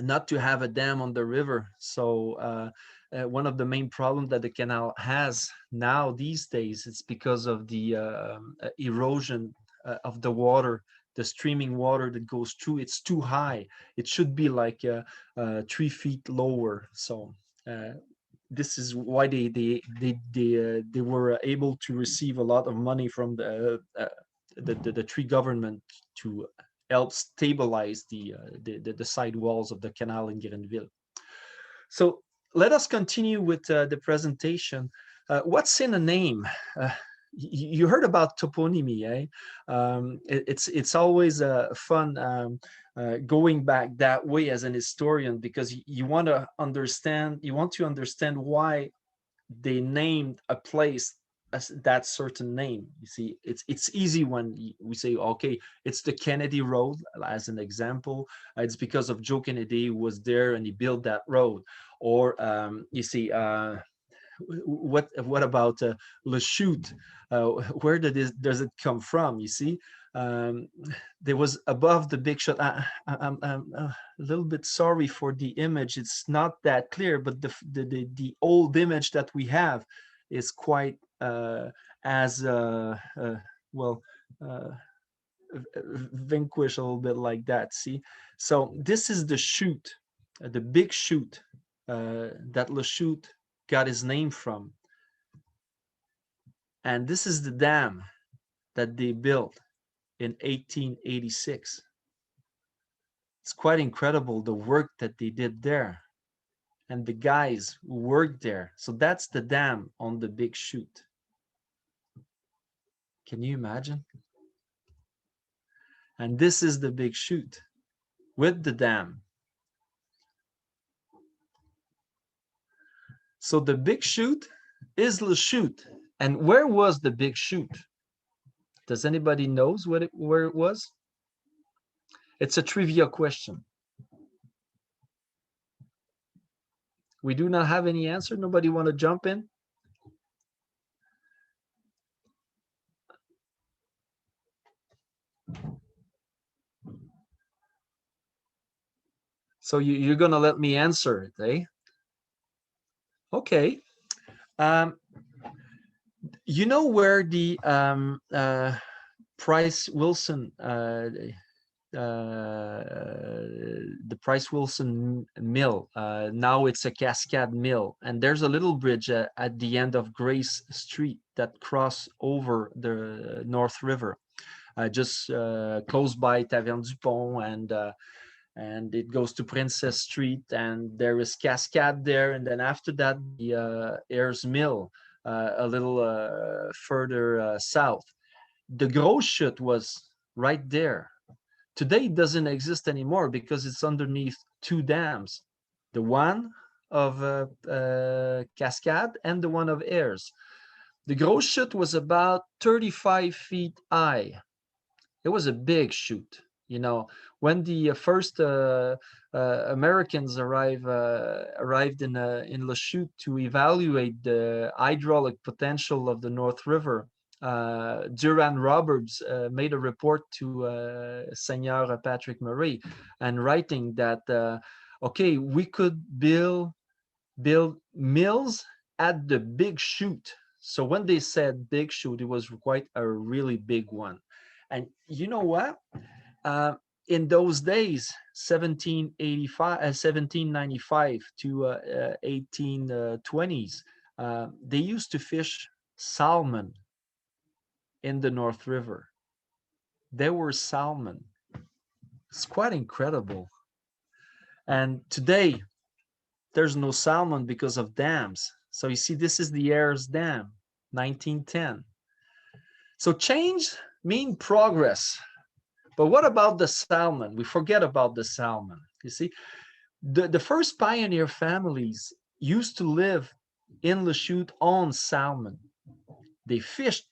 not to have a dam on the river. So one of the main problems that the canal has now these days, it's because of the erosion of the water, the streaming water that goes through. It's too high. It should be like 3 feet lower. So this is why they were able to receive a lot of money from the Tree government to help stabilize the side walls of the canal in Grenville. So let us continue with the presentation. What's in a name? You heard about toponymy, eh? It's always fun going back that way as an historian, because you want to understand why they named a place as that certain name. You see, it's easy when we say, okay, it's the Kennedy Road as an example. It's because of Joe Kennedy who was there and he built that road. Or you see, what about Le Chute? Where does it come from? You see, there was above the big shot. I'm a little bit sorry for the image. It's not that clear, but the old image that we have is quite as well vanquish a little bit like that. See, so this is the chute, the big chute that Le Chute got his name from, and this is the dam that they built in 1886. It's quite incredible the work that they did there and the guys who worked there. So that's the dam on the big chute. Can you imagine? And this is the big chute with the dam. So the big chute is Le Chute. And where was the big chute? Does anybody knows where it was? It's a trivia question. We do not have any answer. Nobody want to jump in? So you're gonna let me answer it, eh? Okay. You know where the Price Wilson mill, now it's a Cascade mill, and there's a little bridge at the end of Grace Street that cross over the North River, just close by Taverne du Pont, and it goes to Princess Street, and there is Cascade there, and then after that the Ayers Mill a little further south. The Gros Chute was right there. Today it doesn't exist anymore because it's underneath two dams, the one of Cascade and the one of Ayers. The Gros Chute was about 35 feet high. It was a big chute. You know, when the first Americans arrived in Le Chute to evaluate the hydraulic potential of the North River, Duran Roberts made a report to Seigneur Patrick Murray, and writing that okay, we could build mills at the big chute. So when they said big chute, it was quite a really big one. And you know what? In those days, 1795 to 1820s, they used to fish salmon in the North River. There were salmon. It's quite incredible. And today, there's no salmon because of dams. So you see, this is the Ayers Dam, 1910. So change means progress. But what about the salmon? We forget about the salmon. You see, the first pioneer families used to live in Le Chute on salmon. They fished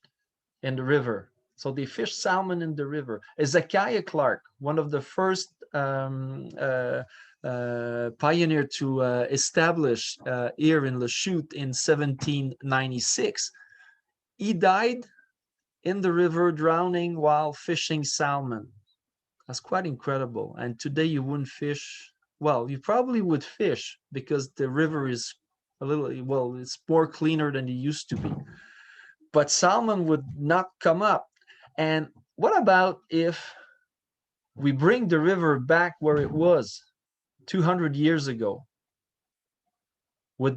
in the river. So they fished salmon in the river. Ezekiah Clark, one of the first pioneer to establish here in Lachute in 1796. He died in the river drowning while fishing salmon. That's quite incredible. And today you wouldn't fish. Well, you probably would fish because the river is a little, well, it's more cleaner than it used to be. But salmon would not come up. And what about if we bring the river back where it was 200 years ago? Will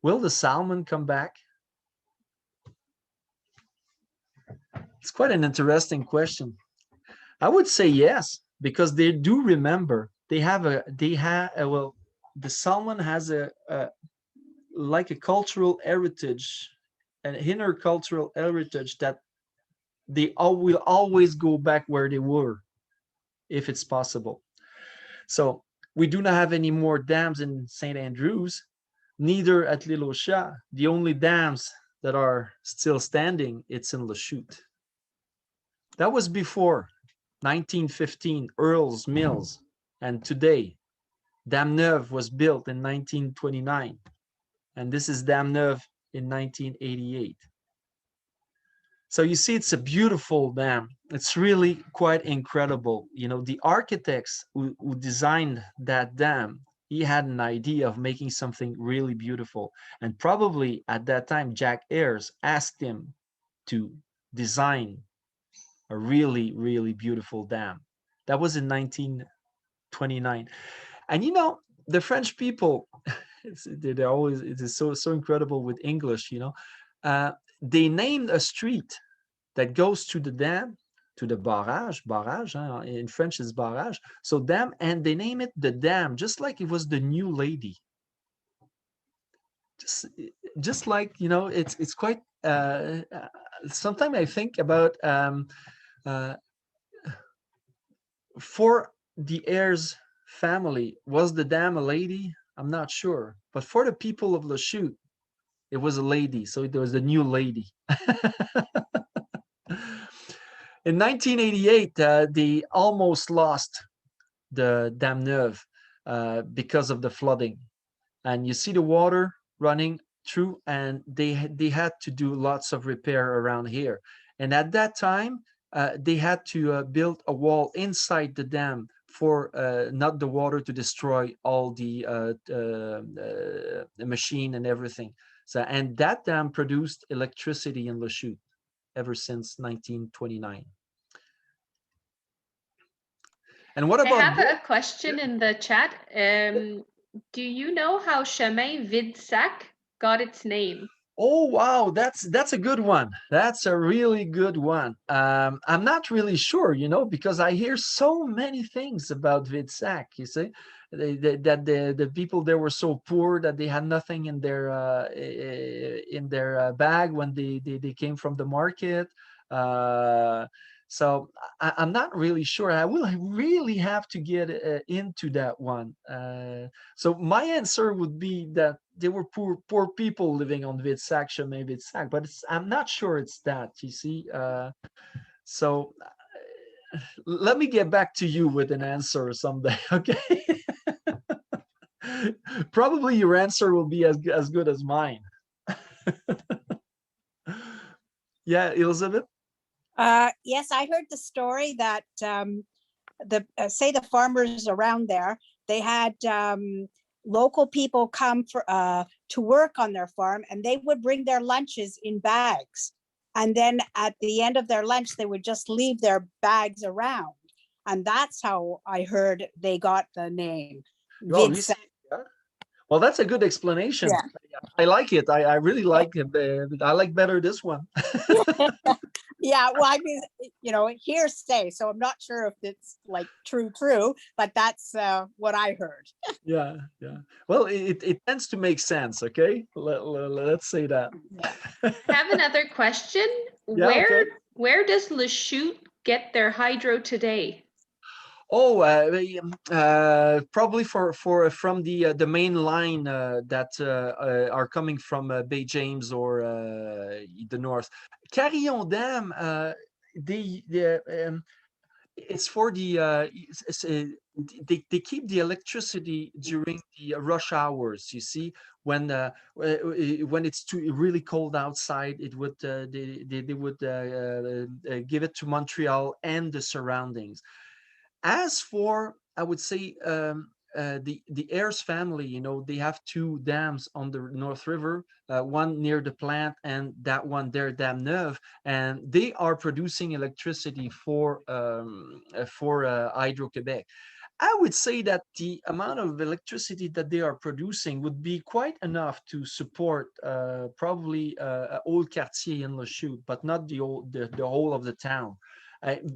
the salmon come back? It's quite an interesting question. I would say yes, because they do remember. Well, the salmon has like a cultural heritage, an inner cultural heritage that they will always go back where they were, if it's possible. So we do not have any more dams in St. Andrews, neither at L'Île aux Chats. The only dams that are still standing, it's in Lachute. That was before 1915, Earl's Mills, and today, Dame Neuve was built in 1929, and this is Dame Neuve in 1988. So you see, it's a beautiful dam. It's really quite incredible. You know, the architects who designed that dam, he had an idea of making something really beautiful. And probably at that time, Jack Ayres asked him to design a really, really beautiful dam. That was in 1929. And you know, the French people, they're always, it is so incredible with English, you know. They named a street that goes to the dam, to the barrage, in French is barrage. So dam, and they name it the dam, just like it was the new lady. Just like, you know, it's quite, sometimes I think about, for the Ayres family, was the dam a lady? I'm not sure. But for the people of Lachute, it was a lady. So it was the new lady. In 1988, they almost lost the Dame Neuve because of the flooding. And you see the water running through, and they had to do lots of repair around here. And at that time, they had to build a wall inside the dam for not the water to destroy all the machine and everything. So, and that dam produced electricity in Lachute ever since 1929. And what about? I have a question in the chat. Do you know how Chemin Vide-Sac got its name? Oh, wow, that's a good one. That's a really good one. I'm not really sure, you know, because I hear so many things about Vide-Sac, you see, that the people there were so poor that they had nothing in their bag when they came from the market. So I'm not really sure. I will really have to get into that one. So my answer would be that they were poor people living on Vide-Sac, Chemin Vide-Sac, but I'm not sure it's that, you see. So let me get back to you with an answer someday, okay? Probably your answer will be as good as mine. Yeah, Elizabeth? Yes, I heard the story that say the farmers around there, they had local people come to work on their farm, and they would bring their lunches in bags. And then at the end of their lunch, they would just leave their bags around. And that's how I heard they got the name. Oh, well, that's a good explanation. Yeah. I like it. I really like it. I like better this one. Yeah, well, I mean, you know, hearsay, so I'm not sure if it's like true, but that's what I heard. Yeah. Well, it tends to make sense, okay? Let's say that. I have another question. Yeah, where does Lachute get their hydro today? Oh, probably from the main line that are coming from Bay James or the north. Carillon Dam, It's for the they keep the electricity during the rush hours. You see, when it's too really cold outside, it would they would give it to Montreal and the surroundings. As for, I would say, the Ayres family, you know, they have two dams on the North River, one near the plant and that one there, Dam Neuve, and they are producing electricity for Hydro-Quebec. I would say that the amount of electricity that they are producing would be quite enough to support probably old quartier in Lachute, but not the whole of the town.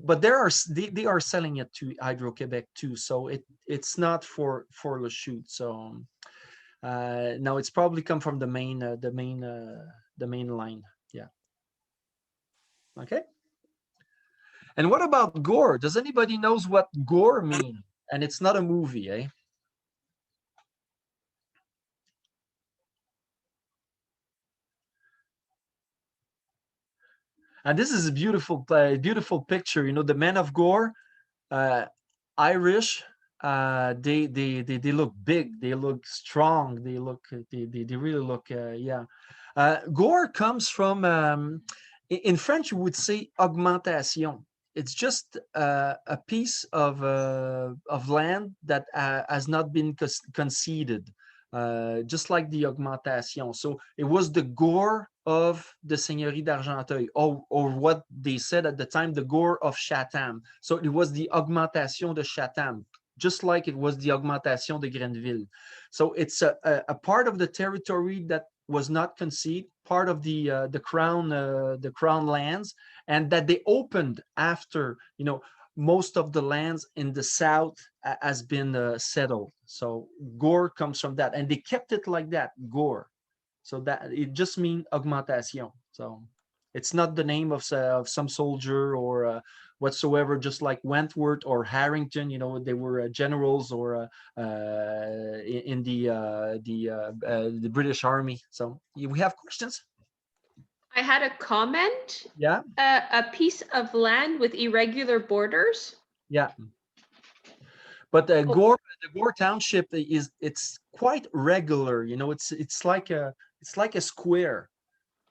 But they are selling it to Hydro-Quebec too, so it's not for Lachute. So no, it's probably come from the main line. Yeah. Okay. And what about gore? Does anybody knows what gore mean? And it's not a movie, eh? And this is a beautiful picture. You know, the men of Gore, Irish. They look big. They look strong. They really look. Yeah. Gore comes from in French you would say augmentation. It's just a piece of land that has not been conceded. Just like the augmentation. So it was the gore of the Seigneurie d'Argenteuil, or what they said at the time, the gore of Chatham. So it was the augmentation de Chatham, just like it was the augmentation de Grenville. So it's a part of the territory that was not conceded, part of the crown lands, and that they opened after, you know, most of the lands in the south has been settled. So gore comes from that, and they kept it like that, gore. So that it just means augmentation. So it's not the name of some soldier or whatsoever, just like Wentworth or Harrington. You know, they were generals or in the British Army. So we have questions. I had a comment. Yeah. A piece of land with irregular borders. Yeah. But the Gore Township it's quite regular. You know, it's like a square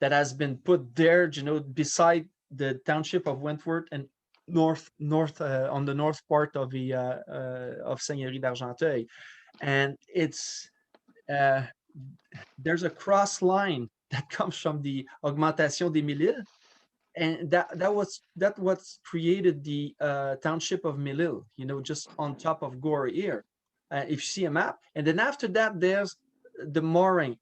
that has been put there, you know, beside the township of Wentworth and north on the north part of the of Seigneurie d'Argenteuil, and it's there's a cross line that comes from the Augmentation des Mille-Îles, and that was created the township of Mille-Îles, you know, just on top of Gore here, if you see a map. And then after that, there's the Morin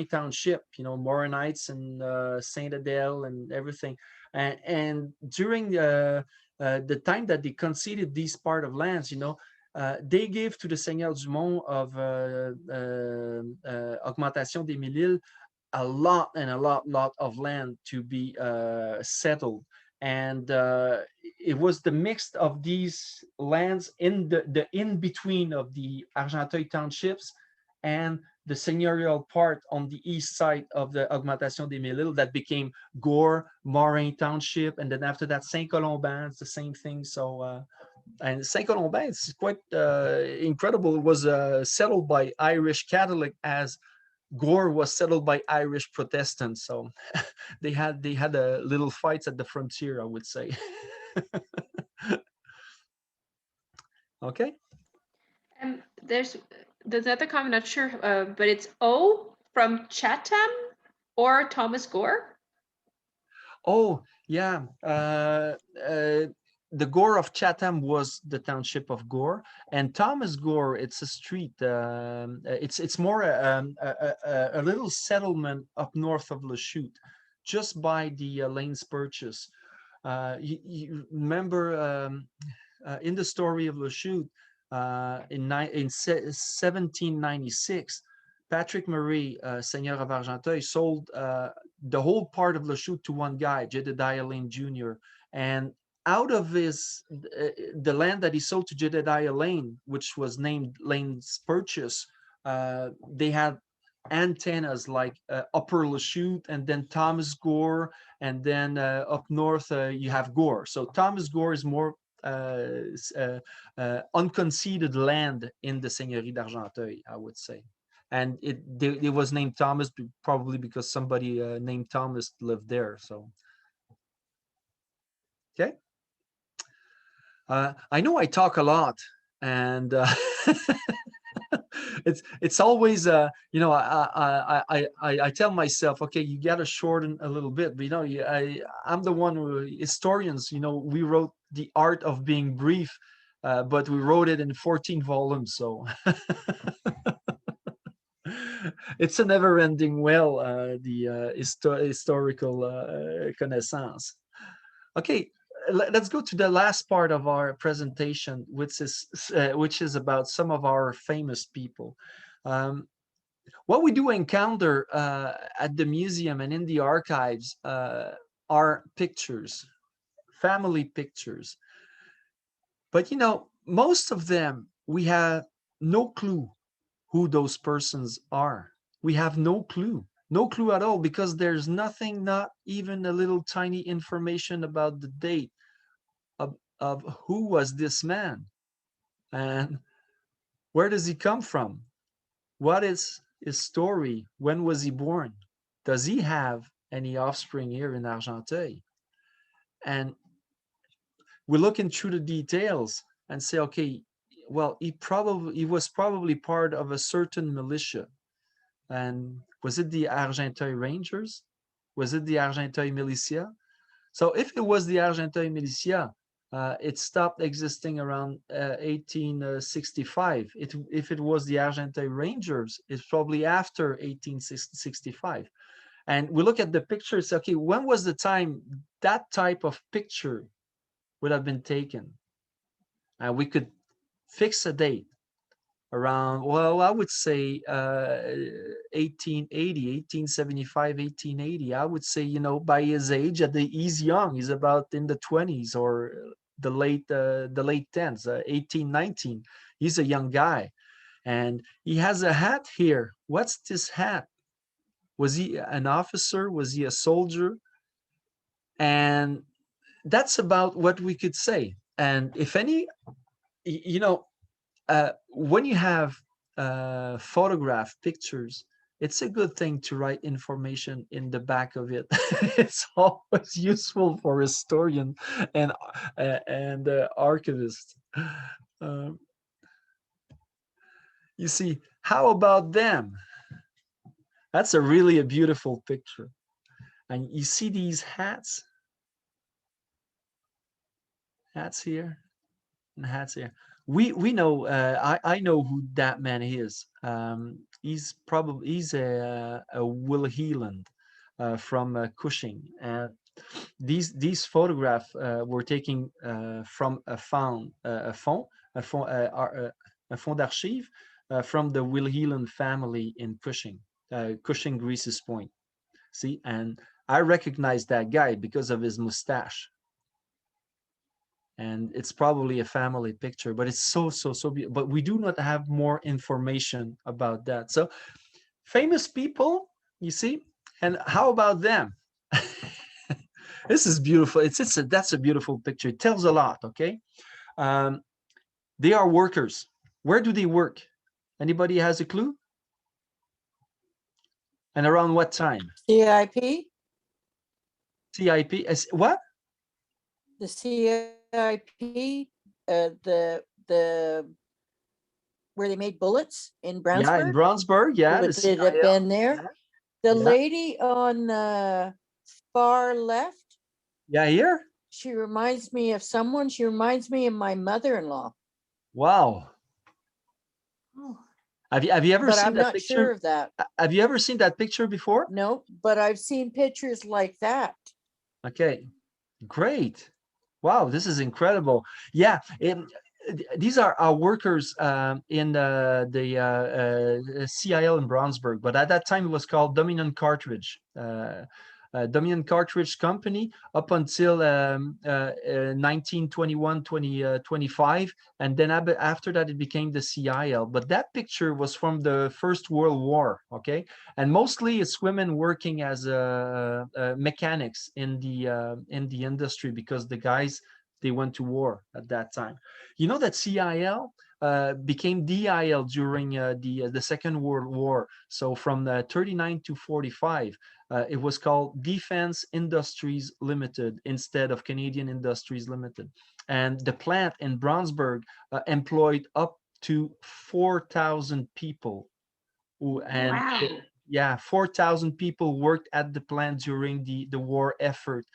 Township, you know, Moronites and Saint Adele and everything. And during the time that they conceded these part of lands, you know, they gave to the Seigneur du Mont of Augmentation des Mille-Îles a lot of land to be settled. And it was the mix of these lands in the in-between of the Argenteuil townships and the seigneurial part on the east side of the Augmentation des Mille-Îles that became Gore, Morin Township, and then after that Saint-Colomban, it's the same thing. So and Saint-Colomban, it's quite incredible. It was settled by Irish Catholic as Gore was settled by Irish Protestants. So they had little fights at the frontier, I would say. Okay. There's another comment, not sure, but it's O from Chatham or Thomas Gore. Oh, yeah. The Gore of Chatham was the township of Gore, and Thomas Gore, it's a street. It's more a little settlement up north of Lachute, just by the Lane's Purchase. You remember in the story of Lachute, in 1796, Patrick Murray, Seigneur of Argenteuil, sold the whole part of Lachute to one guy, Jedediah Lane Jr., and out of the land that he sold to Jedediah Lane, which was named Lane's Purchase, they had antennas like Upper Lachute and then Thomas Gore, and then up north you have Gore. So Thomas Gore is more unconceded land in the Seigneurie d'Argenteuil, I would say. And it was named Thomas probably because somebody named Thomas lived there. So, okay. I know I talk a lot, and it's always you know, I tell myself, okay, you got to shorten a little bit, but you know, I'm the one who, historians, you know, we wrote The Art of Being Brief, but we wrote it in 14 volumes, so it's a never-ending well, the historical connaissance. Okay, let's go to the last part of our presentation, which is about some of our famous people. What we do encounter at the museum and in the archives are pictures, family pictures. But you know, most of them, we have no clue who those persons are. We have no clue. No clue at all, because there's nothing, not even a little tiny information about the date of who was this man and where does he come from? What is his story? When was he born? Does he have any offspring here in Argenteuil? And we're looking through the details and say, okay, well, he was probably part of a certain militia. And was it the Argenteuil Rangers? Was it the Argenteuil Militia? So if it was the Argenteuil Militia, it stopped existing around 1865. If it was the Argenteuil Rangers, it's probably after 1865. And we look at the pictures, okay, when was the time that type of picture would have been taken? And we could fix a date around, well, I would say 1880, 1875, 1880. I would say, you know, by his age, he's young. He's about in the 20s or the late 10s, 18, 19. He's a young guy. And he has a hat here. What's this hat? Was he an officer? Was he a soldier? And that's about what we could say. And if any, you know, when you have photograph pictures, it's a good thing to write information in the back of it. It's always useful for historian and archivist. You see, how about them? That's really a beautiful picture. And you see these hats here and hats here. We know, I know who that man is. He's a Wilhelm from Cushing. And these photographs were taken from a fond d'archives from the Wilhelm family in Cushing, Cushing, Greases Point. See, and I recognize that guy because of his mustache. And it's probably a family picture, but it's so beautiful. But we do not have more information about that. So famous people, you see, and how about them? This is beautiful. That's a beautiful picture. It tells a lot. Okay, they are workers. Where do they work? Anybody has a clue? And around what time? CIP? CIP is what? The CIP, the where they made bullets in Brownsburg? Yeah, in Brownsburg, yeah. Would it have been there? The lady on the far left. Yeah, here? She reminds me of someone. She reminds me of my mother-in-law. Wow. Oh. Have you ever But seen I'm that not picture? sure of that. Have you ever seen that picture before? No, but I've seen pictures like that. Okay, great. Wow, this is incredible. Yeah, these are our workers in the CIL in Brownsburg, but at that time it was called Dominion Cartridge. Dominion Cartridge Company up until 1921, 25, and then after that it became the CIL. But that picture was from the First World War, okay? And mostly it's women working as mechanics in the industry, because the guys they went to war at that time. You know that CIL became DIL during the Second World War. So from 39 to 45, it was called Defense Industries Limited instead of Canadian Industries Limited. And the plant in Brownsburg employed up to 4,000 people. And Wow. yeah, 4,000 people worked at the plant during the war effort.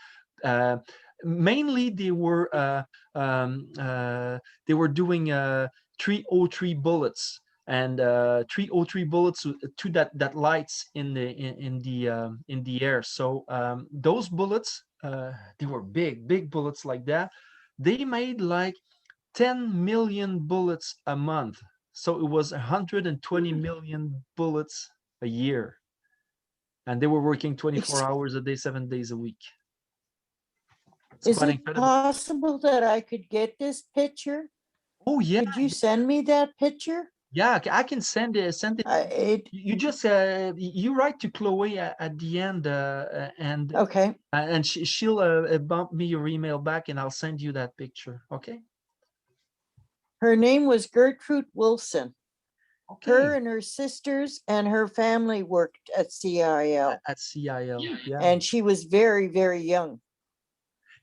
Mainly they were doing 303 bullets, and 303 bullets to that lights in the air. So those bullets, they were big bullets like that. They made like 10 million bullets a month. So it was 120 million bullets a year. And they were working 24 hours a day, 7 days a week. It's Is quite it incredible. possible that I could get this picture? Oh yeah, Could you send me that picture? yeah. I can send it. You just you write to Chloe at the end, Okay, and she'll bump me your email back, and I'll send you that picture. Okay. her name was Gertrude Wilson. Okay. Her and her sisters and her family worked at CIL, At CIL. Yeah. and she was very, very young.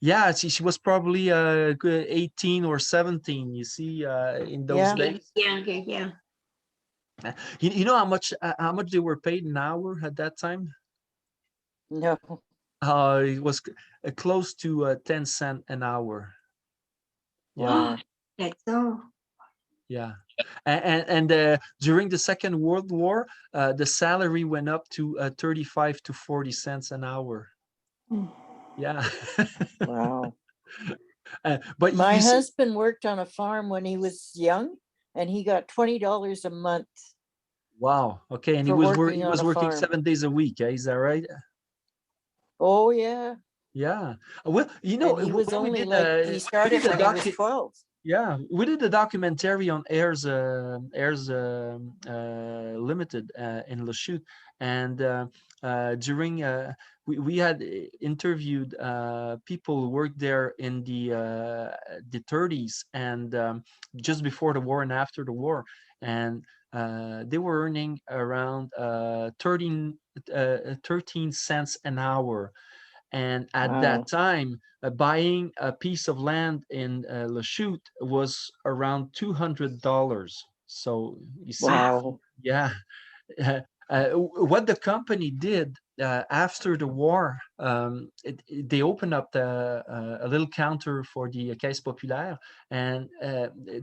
Yeah, she was probably 18 or 17. You see, in those Yeah. days. Yeah, okay, yeah. You know how much they were paid an hour at that time? No, It was close to 10 cents an hour. Yeah, wow. That's so. yeah. And during the Second World War, the salary went up to 35 to 40 cents an hour. Mm. Yeah. Wow. But My you see, husband worked on a farm when he was young, and he got $20 a month. wow. Okay, and he for was working he on was a working farm. 7 days a week. Is that right? Oh, yeah. Yeah. Well, you know, And he was when we only did like, he we started did a when he was docu 12. yeah, we did a documentary on Airs Limited in Lachute, and during we had interviewed people who worked there in the 30s, and just before the war and after the war, and they were earning around 13 cents an hour. And at Wow. that time, buying a piece of land in Lachute was around $200. So you see, Wow. yeah, what the company did after the war, they opened up a little counter for the Caisse Populaire, and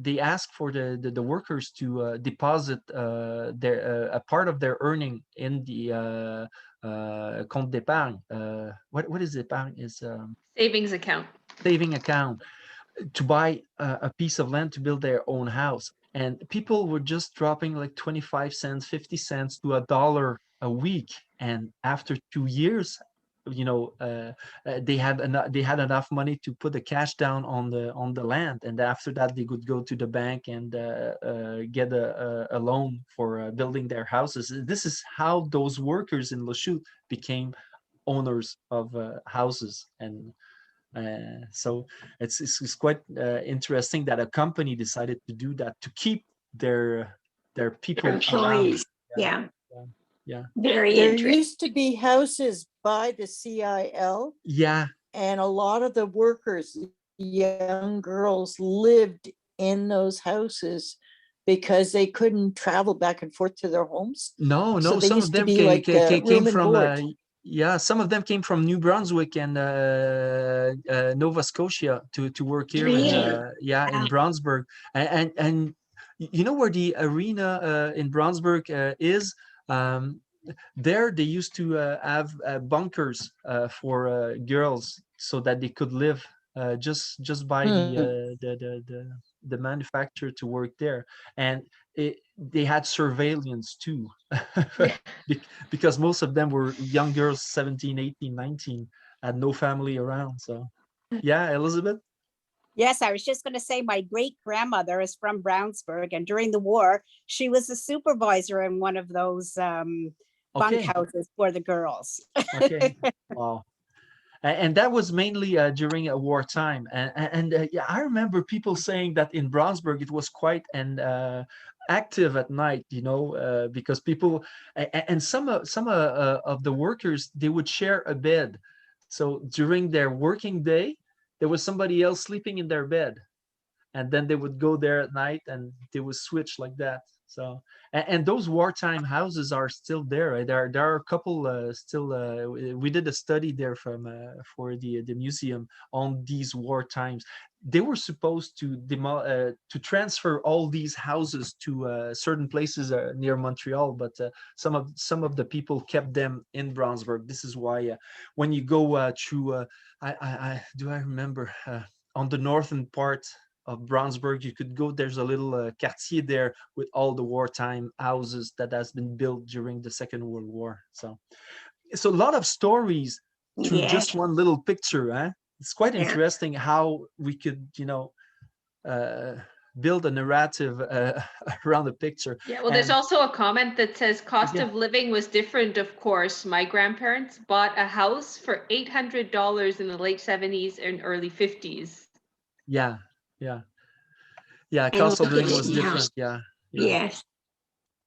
they asked for the workers to deposit a part of their earning in the compte d'épargne. What is épargne? Is Savings account. saving account, to buy a piece of land to build their own house. And people were just dropping like 25 cents, 50 cents to $1 a week. And after 2 years, you know, they had enough money to put the cash down on the land, and after that they could go to the bank and get a loan for building their houses. This is how those workers in Lachute became owners of houses. And so it's quite interesting that a company decided to do that to keep their people around. Employees. Yeah. Yeah. Yeah. Very There interesting. used to be houses by the CIL, Yeah. and a lot of the workers, young girls, lived in those houses because they couldn't travel back and forth to their homes. No, So they some of used to them be like came room and from board. yeah, some of them came from New Brunswick and Nova Scotia to work here in Really? yeah, in Wow. Brownsburg. And you know where the arena in Brownsburg is? There they used to have bunkers for girls so that they could live just by the manufacturer to work there. And they had surveillance too. Because most of them were young girls, 17, 18, 19, had no family around. So yeah, Elizabeth. Yes, I was just going to say my great grandmother is from Brownsburg, and during the war, she was a supervisor in one of those Okay. bunkhouses for the girls. Okay. Wow. And that was mainly during a wartime. And yeah, I remember people saying that in Brownsburg it was quite active at night, you know, because people and some of the workers, they would share a bed. So during their working day, there was somebody else sleeping in their bed, and then they would go there at night and they would switch like that. So and those wartime houses are still there, right? There are a couple still. We did a study there from for the museum on these war times. They were supposed to transfer all these houses to certain places near Montreal, but some of the people kept them in Brownsburg. This is why when you go through, I remember on the northern part of Brownsburg, you could go. There's a little quartier there with all the wartime houses that has been built during the Second World War. So it's a lot of stories through just one little picture. Eh? It's quite interesting how we could, you know, build a narrative around a picture. Yeah, well, there's also a comment that says cost Yeah. of living was different, of course. My grandparents bought a house for $800 in the late 70s and early 50s. Yeah, yeah, yeah. And Cost of look at living it was now. different. Yeah, yeah. Yes.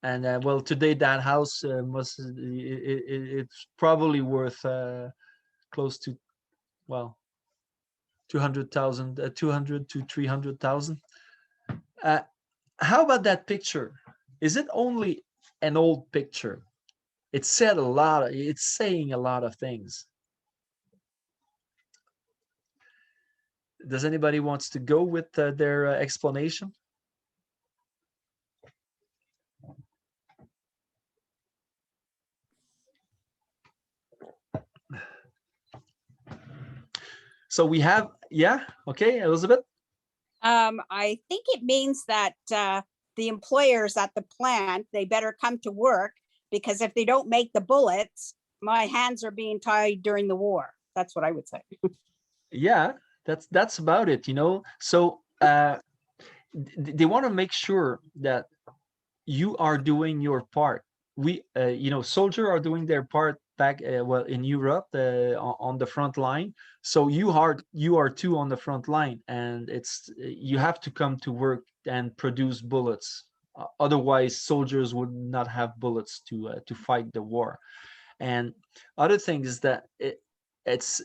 And well, today that house must it's probably worth close to, well, 200,000, 200 to 300,000. How about that picture? Is it only an old picture? It said a lot. It's saying a lot of things. Does anybody wants to go with their explanation? So we have, yeah, okay, Elizabeth. I think it means that the employers at the plant, they better come to work, because if they don't make the bullets, my hands are being tied during the war. That's what I would say. Yeah, that's about it, you know. So they want to make sure that you are doing your part. We, you know, soldiers are doing their part back, well, in Europe on the front line. So you are too on the front line, and it's you have to come to work and produce bullets. Otherwise, soldiers would not have bullets to fight the war. And other thing is that it's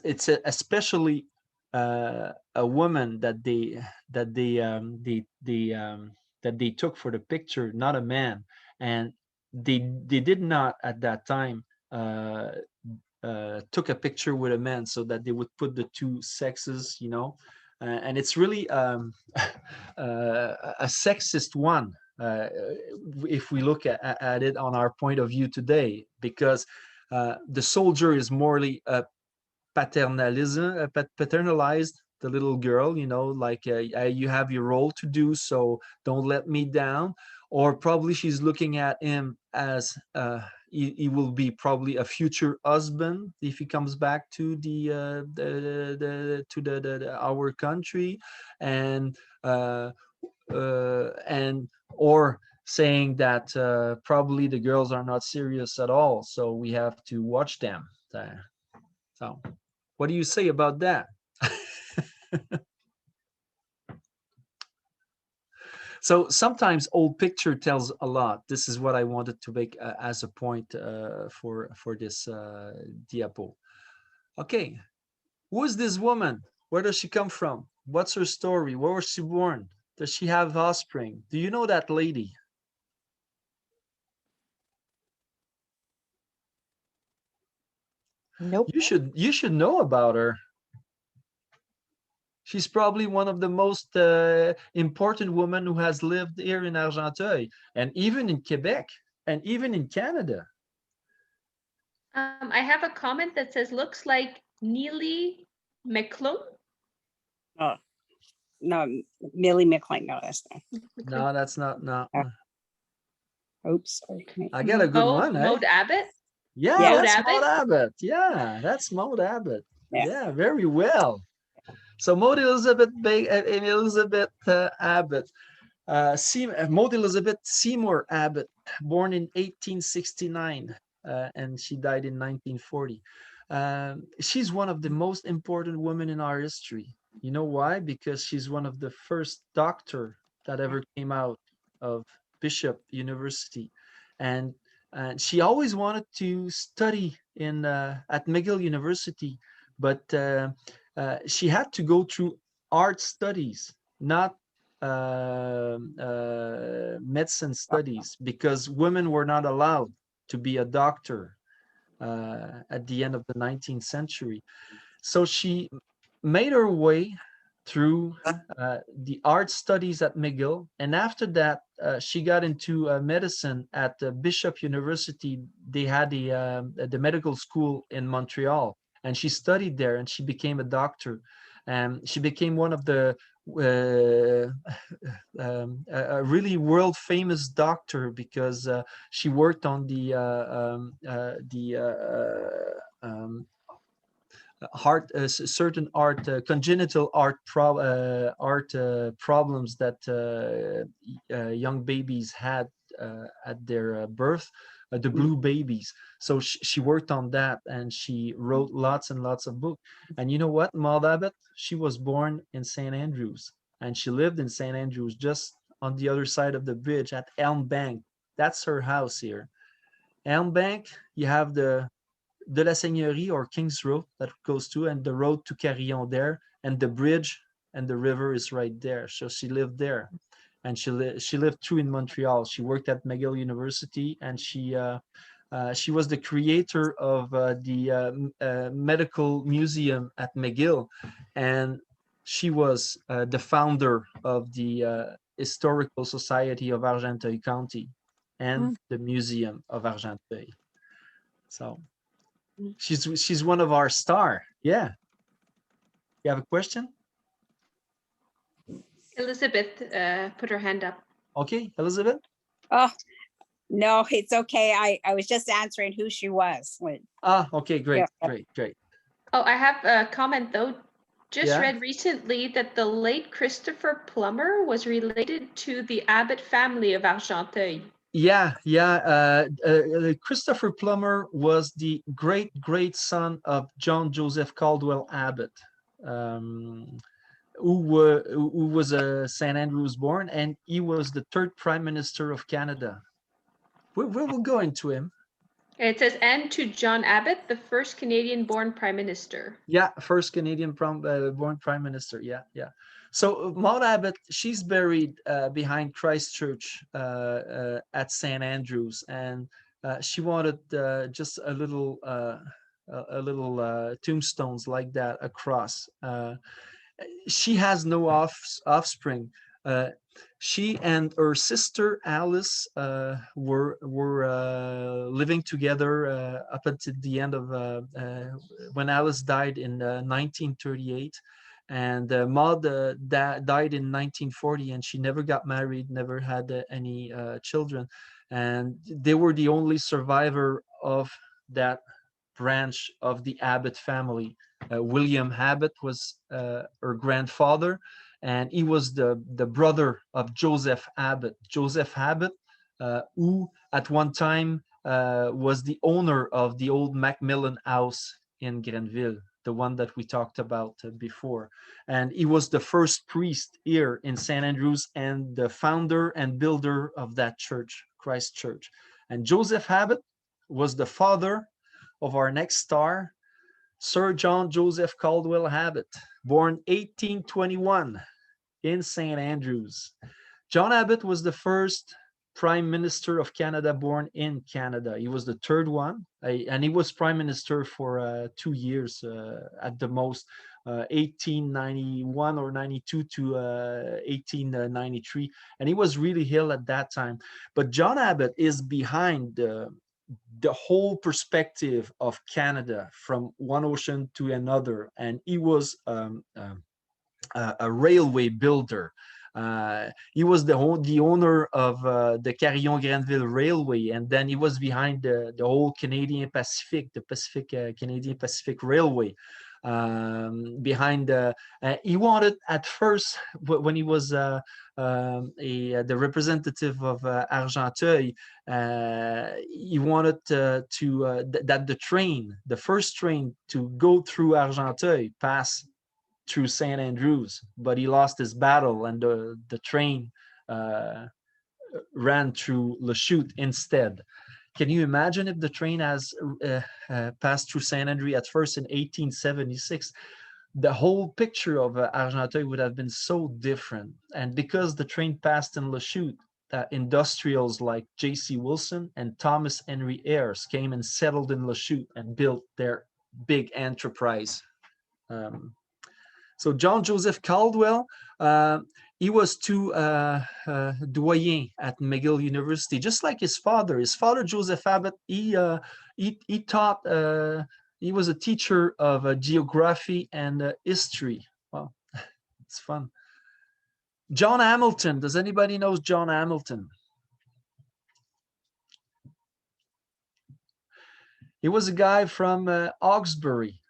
especially a woman that they took for the picture, not a man. And they did not at that time took a picture with a man so that they would put the two sexes, you know. And it's really a sexist one if we look at it on our point of view today, because the soldier is morally paternalized the little girl, you know, like you have your role to do, so don't let me down. Or probably she's looking at him as he will be probably a future husband if he comes back to our country. And or saying that probably the girls are not serious at all, so we have to watch them. So what do you say about that? So sometimes old picture tells a lot. This is what I wanted to make as a point for this diapo. Okay, who is this woman? Where does she come from? What's her story? Where was she born? Does she have offspring? Do you know that lady? Nope. You should know about her. She's probably one of the most important women who has lived here in Argenteuil, and even in Quebec, and even in Canada. I have a comment that says, looks like Neely McClung. Oh, no, Millie McLean. No, that's not. No, that's not. No. Oops. Sorry. I got a good one. Maude Abbott. Yeah, Maude that's Abbott? Maude Abbott. Yeah, that's Maude Abbott. Yeah. Yeah, very well. So Maude Elizabeth Abbott, Maude Elizabeth Seymour Abbott, born in 1869. and she died in 1940. She's one of the most important women in our history. You know why? Because she's one of the first doctor that ever came out of Bishop University, and she always wanted to study in at McGill University, but she had to go through art studies, not medicine studies, because women were not allowed to be a doctor at the end of the 19th century. So she made her way through the art studies at McGill, and after that, she got into medicine at Bishop University. They had the medical school in Montreal, and she studied there, and she became a doctor. And she became one of the a really world famous doctor, because she worked on the heart, certain art, congenital art problems that young babies had at their birth, the blue babies. So she worked on that, and she wrote lots and lots of books. And you know what, Maude Abbott, she was born in St. Andrews, and she lived in St. Andrews, just on the other side of the bridge at Elm Bank. That's her house here. Elm Bank, you have the De la Seigneurie, or King's Road, that goes to, and the road to Carillon there, and the bridge and the river is right there. So she lived there, and she lived too in Montreal. She worked at McGill University, and she was the creator of the medical museum at McGill, and she was the founder of the Historical Society of Argenteuil County and the Museum of Argenteuil. So she's one of our star. Yeah. You have a question? Elizabeth put her hand up. Okay, Elizabeth. Oh, no, it's okay. I was just answering who she was. Okay, great, Yeah. great. Oh, I have a comment though. Just Yeah. read recently that the late Christopher Plummer was related to the Abbott family of Argenteuil. Yeah. Christopher Plummer was the great son of John Joseph Caldwell Abbott, who was a St. Andrews born, and he was the third Prime Minister of Canada. We will go into him. And it says, and to John Abbott, the first Canadian-born Prime Minister. Yeah, first Canadian born Prime Minister. Yeah. So Maude Abbott, she's buried behind Christ Church at St. Andrews, and she wanted just a little tombstones like that across. She has no offspring. She and her sister Alice were living together up until the end of when Alice died in 1938, and Maude died in 1940, and she never got married, never had any children, and they were the only survivor of that branch of the Abbott family. William Abbott was her grandfather, and he was the brother of Joseph Abbott. Joseph Abbott, who at one time was the owner of the old Macmillan House in Grenville, the one that we talked about before. And he was the first priest here in St. Andrews and the founder and builder of that church, Christ Church. And Joseph Abbott was the father of our next star, Sir John Joseph Caldwell Abbott, born 1821 in St. Andrews. John Abbott was the first Prime Minister of Canada born in Canada. He was the third one, and he was Prime Minister for 2 years at the most, 1891 or 92 to 1893. And he was really ill at that time. But John Abbott is behind the whole perspective of Canada from one ocean to another, and he was a railway builder. He was the owner of the Carillon Grenville Railway, and then he was behind the whole Canadian Pacific, the Canadian Pacific Railway. He wanted at first, when he was the representative of Argenteuil, he wanted that the first train to go through Argenteuil pass through St. Andrews, but he lost his battle, and the train ran through Lachute instead. Can you imagine if the train has passed through St. Andrews at first in 1876? The whole picture of Argenteuil would have been so different. And because the train passed in Lachute, industrials like J.C. Wilson and Thomas Henry Ayres came and settled in Lachute and built their big enterprise. So John Joseph Caldwell, he was doyen at McGill University, just like his father. His father, Joseph Abbott, he taught. He was a teacher of geography and history. Wow, it's fun. John Hamilton. Does anybody know John Hamilton? He was a guy from Hawkesbury,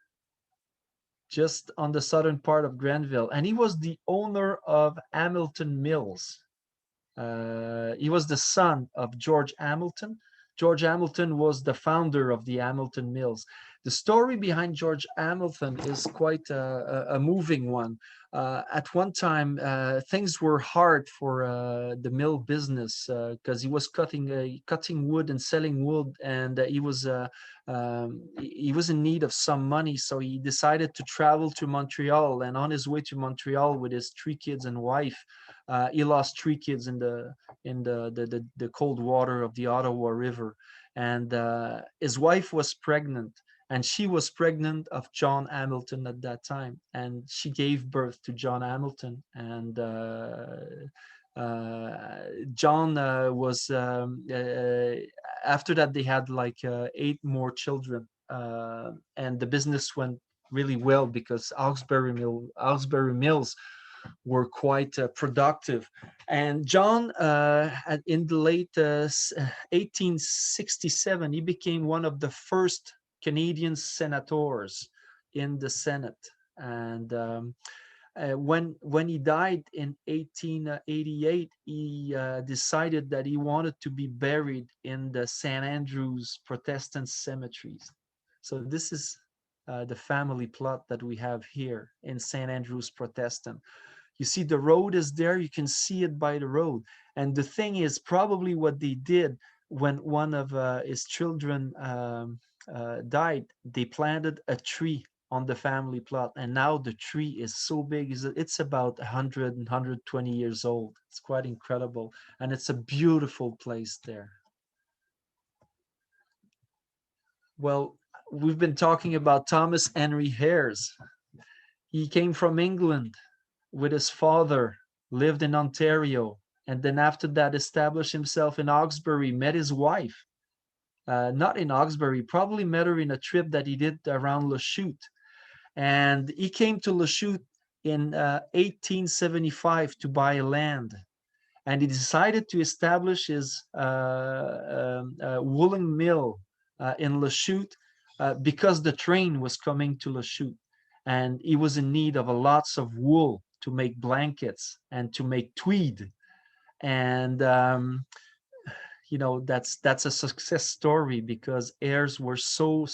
just on the southern part of Grenville, and he was the owner of Hamilton Mills. He was the son of George Hamilton. George Hamilton was the founder of the Hamilton Mills. The story behind George Hamilton is quite a moving one. At one time, things were hard for the mill business because he was cutting wood and selling wood, and he was in need of some money. So he decided to travel to Montreal. And on his way to Montreal with his 3 kids and wife, he lost 3 kids in the cold water of the Ottawa River, and his wife was pregnant. And she was pregnant of John Hamilton at that time, and she gave birth to John Hamilton. And John was after that they had like 8 more children, and the business went really well because Hawkesbury Mills were quite productive. And John, in the late 1867, he became one of the first Canadian senators in the Senate. And when he died in 1888, he decided that he wanted to be buried in the St. Andrews Protestant cemeteries. So this is the family plot that we have here in St. Andrews Protestant. You see the road is there, you can see it by the road. And the thing is, probably what they did when one of his children died, they planted a tree on the family plot, and now the tree is so big, it's about 100 and 120 years old. It's quite incredible, and it's a beautiful place there. Well, we've been talking about Thomas Henry Ayres. He came from England with his father, lived in Ontario, and then after that established himself in Hawkesbury, met his wife. Not in Hawkesbury, probably met her in a trip that he did around Lachute. And he came to Lachute in 1875 to buy land. And he decided to establish his woolen mill in Lachute because the train was coming to Lachute. And he was in need of lots of wool to make blankets and to make tweed. And you know, that's a success story because heirs were so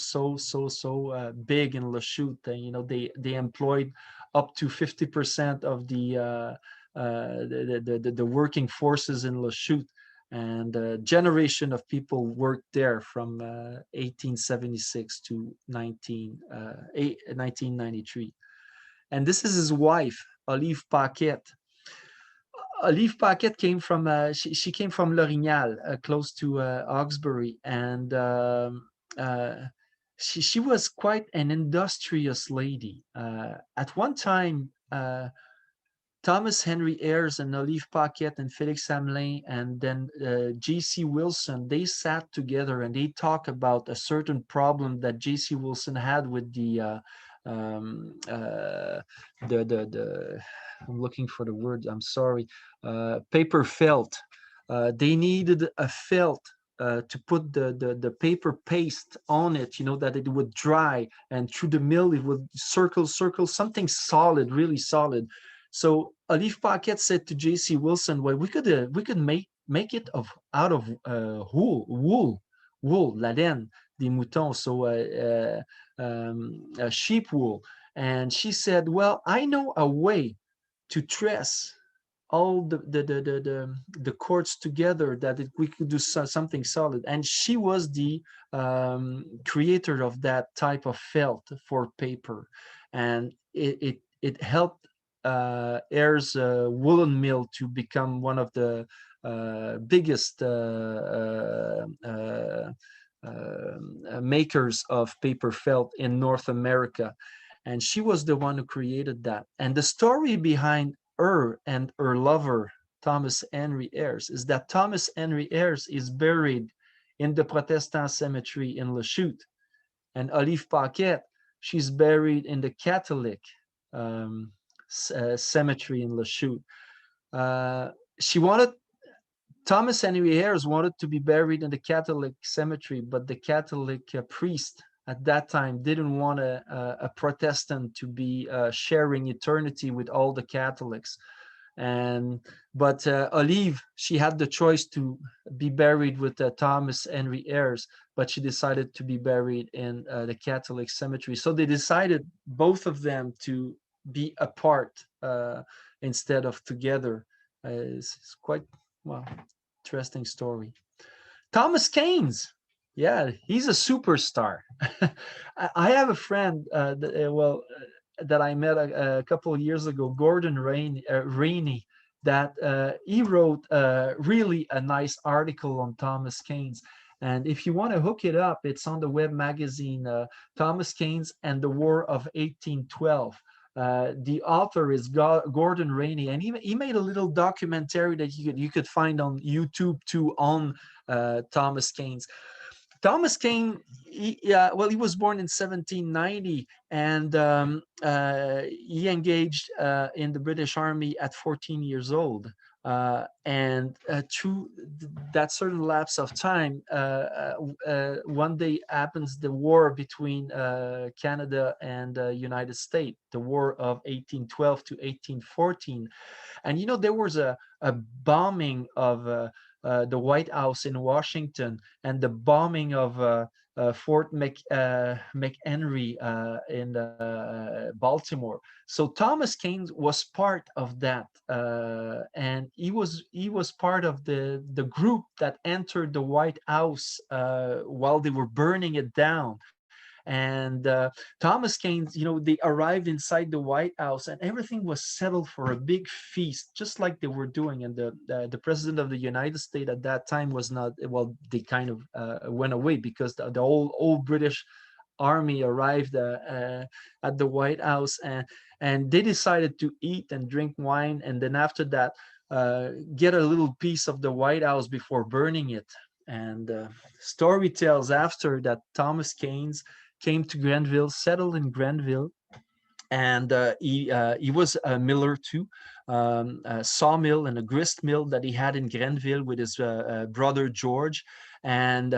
big in Lachute. You know, they employed up to 50% of the working forces in Lachute, and a generation of people worked there from 1876 to 1993. And this is his wife, Olive Paquette. Olive Paquette came from she came from L'Orignal, close to Hawkesbury, and she was quite an industrious lady. At one time, Thomas Henry Ayres and Olive Paquette and Félix Hamelin and then J.C. Wilson, they sat together and they talked about a certain problem that J.C. Wilson had with the I'm looking for the word, I'm sorry, paper felt. They needed a felt to put the paper paste on it, that it would dry, and through the mill it would circle something solid, really solid. So Olive Paquette said to J.C. Wilson, well, we could make it out of wool, la laine des moutons, so sheep wool. And she said, well, I know a way to dress all the cords together that we could do something solid. And she was the creator of that type of felt for paper, and it helped Ayres woolen mill to become one of the biggest makers of paper felt in North America. And she was the one who created that. And the story behind her and her lover, Thomas Henry Ayres, is that Thomas Henry Ayres is buried in the Protestant cemetery in Lachute. And Olive Paquette, she's buried in the Catholic cemetery in Lachute. Thomas Henry Ayres wanted to be buried in the Catholic cemetery, but the Catholic priest at that time didn't want a Protestant to be sharing eternity with all the Catholics. But Olive, she had the choice to be buried with Thomas Henry Ayres, but she decided to be buried in the Catholic cemetery. So they decided, both of them, to be apart instead of together. It's quite, well, interesting story. Thomas Keynes, yeah, he's a superstar. I have a friend, that I met a couple of years ago, Gordon Rainey, that he wrote really a nice article on Thomas Keynes. And if you want to hook it up, it's on the web magazine, Thomas Keynes and the War of 1812. The author is Gordon Rainey, and he made a little documentary that you could find on YouTube too on Thomas Keynes. Thomas Keynes, he was born in 1790, and he engaged in the British Army at 14 years old. And through that certain lapse of time, one day happens the war between Canada and United States, the War of 1812 to 1814. And there was a bombing of the White House in Washington, and the bombing of Fort McHenry in Baltimore. So Thomas Keynes was part of that, and he was part of the group that entered the White House while they were burning it down. And Thomas Keynes, they arrived inside the White House, and everything was settled for a big feast, just like they were doing. And the president of the United States at that time was not, well, they kind of went away, because the old British army arrived at the White House, and they decided to eat and drink wine, and then after that get a little piece of the White House before burning it. And story tells after that Thomas Keynes came to Grenville, settled in Grenville, and he was a miller too, a sawmill and a grist mill that he had in Grenville with his brother George, and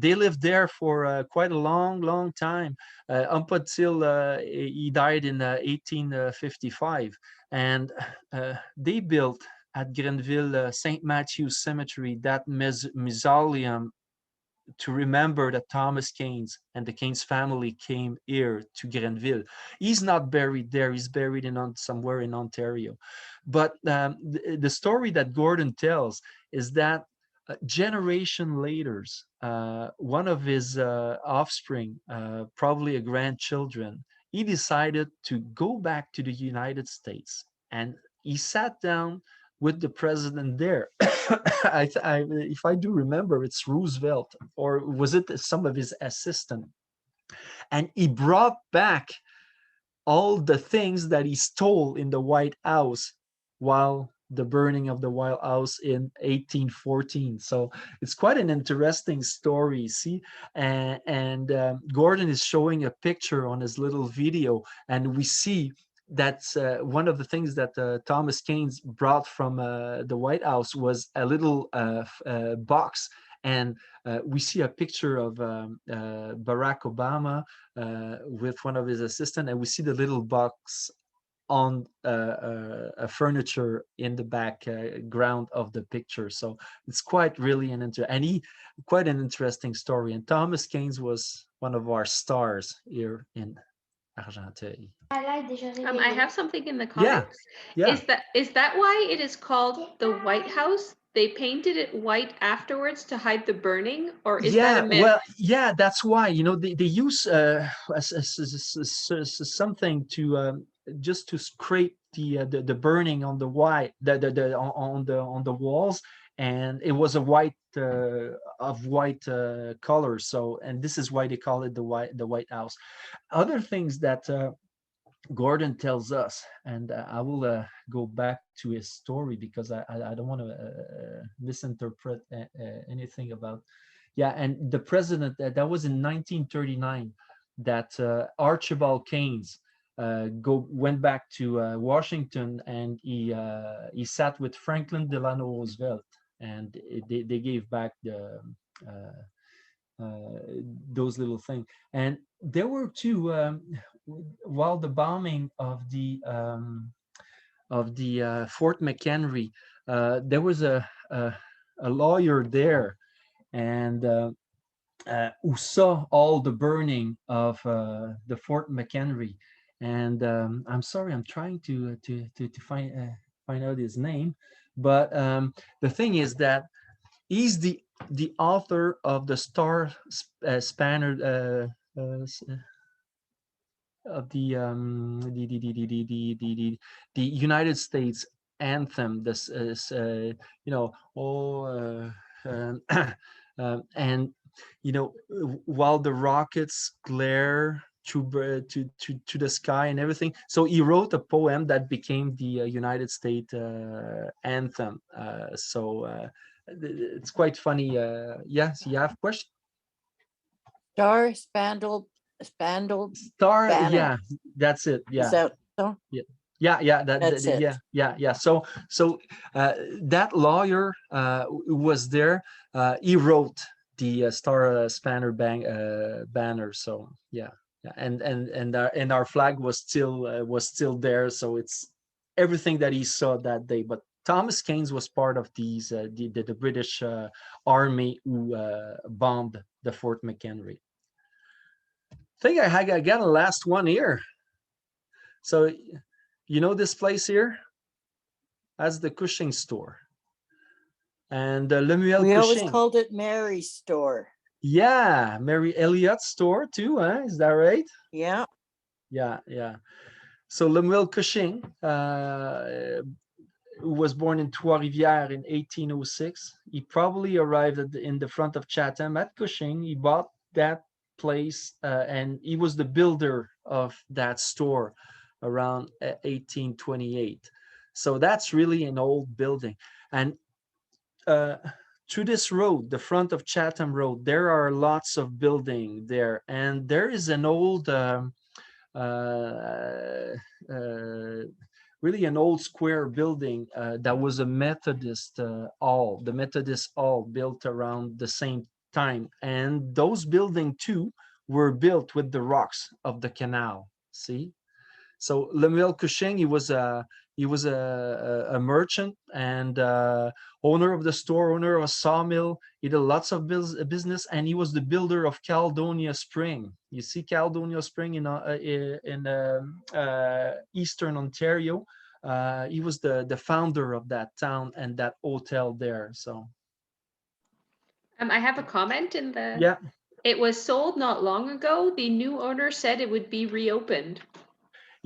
they lived there for quite a long time, up until he died in 1855. And they built at Grenville St. Matthew's Cemetery that mausoleum to remember that Thomas Keynes and the Keynes family came here to Grenville. He's not buried there. He's buried somewhere in Ontario. But the story that Gordon tells is that generation later, one of his offspring, probably a grandchildren, he decided to go back to the United States, and he sat down with the president there. If I do remember, it's Roosevelt, or was it some of his assistant? And he brought back all the things that he stole in the White House while the burning of the White House in 1814. So it's quite an interesting story, see? And Gordon is showing a picture on his little video, and we see that's one of the things that Thomas Keynes brought from the White House was a little box. And we see a picture of Barack Obama with one of his assistants, and we see the little box on a furniture in the background of the picture. So it's quite really quite an interesting story. And Thomas Keynes was one of our stars here in Argenteuil. I have something in the Yeah, comments. yeah. Is that why it is called the White House? They painted it white afterwards to hide the burning, or is that a myth? Well, yeah, that's why, you know, they use something to just to scrape the burning on the white on the walls, and it was a white color. So, and this is why they call it the White House. Other things that Gordon tells us, and I will go back to his story because I don't want to misinterpret anything about. Yeah, and the president, that was in 1939, that Archibald Keynes went back to Washington, and he sat with Franklin Delano Roosevelt, and they gave back those little things. And there were two while the bombing of the Fort McHenry, there was a lawyer there, and who saw all the burning of the Fort McHenry. And I'm sorry, I'm trying to find out his name, but the thing is that he's the author of the Star Spanner of the United States anthem. This is and you know, while the rockets glare to the sky and everything. So he wrote a poem that became the United States anthem. It's quite funny. Yes, you have question? Star Spangled Star, Banner. yeah, that's it. Yeah. Is that so? Yeah, That's it. yeah. So that lawyer who was there, he wrote the Star Spanner banner. So yeah, and our flag was still there. So it's everything that he saw that day. But Thomas Keynes was part of these the British army who bombed the Fort McHenry. I think I got a last one here. So, you know this place here? That's the Cushing store. And Lemuel We always Cushing. called it Mary's store. Yeah, Mary Elliot's store too, huh? Is that right? Yeah. Yeah. So Lemuel Cushing, who was born in Trois-Rivières in 1806, he probably arrived in the front of Chatham at Cushing. He bought that place, and he was the builder of that store around 1828. So that's really an old building. And through this road, the front of Chatham Road, there are lots of buildings there, and there is an old really an old square building that was a Methodist hall, the Methodist hall, built around the same time. And those buildings too were built with the rocks of the canal. See, so Lemuel Cushing, he was a merchant and owner of the store, owner of a sawmill. He did lots of business, and he was the builder of Caledonia Spring. You see Caledonia Spring in Eastern Ontario. He was the founder of that town and that hotel there. So I have a comment in the. yeah. It was sold not long ago. The new owner said it would be reopened.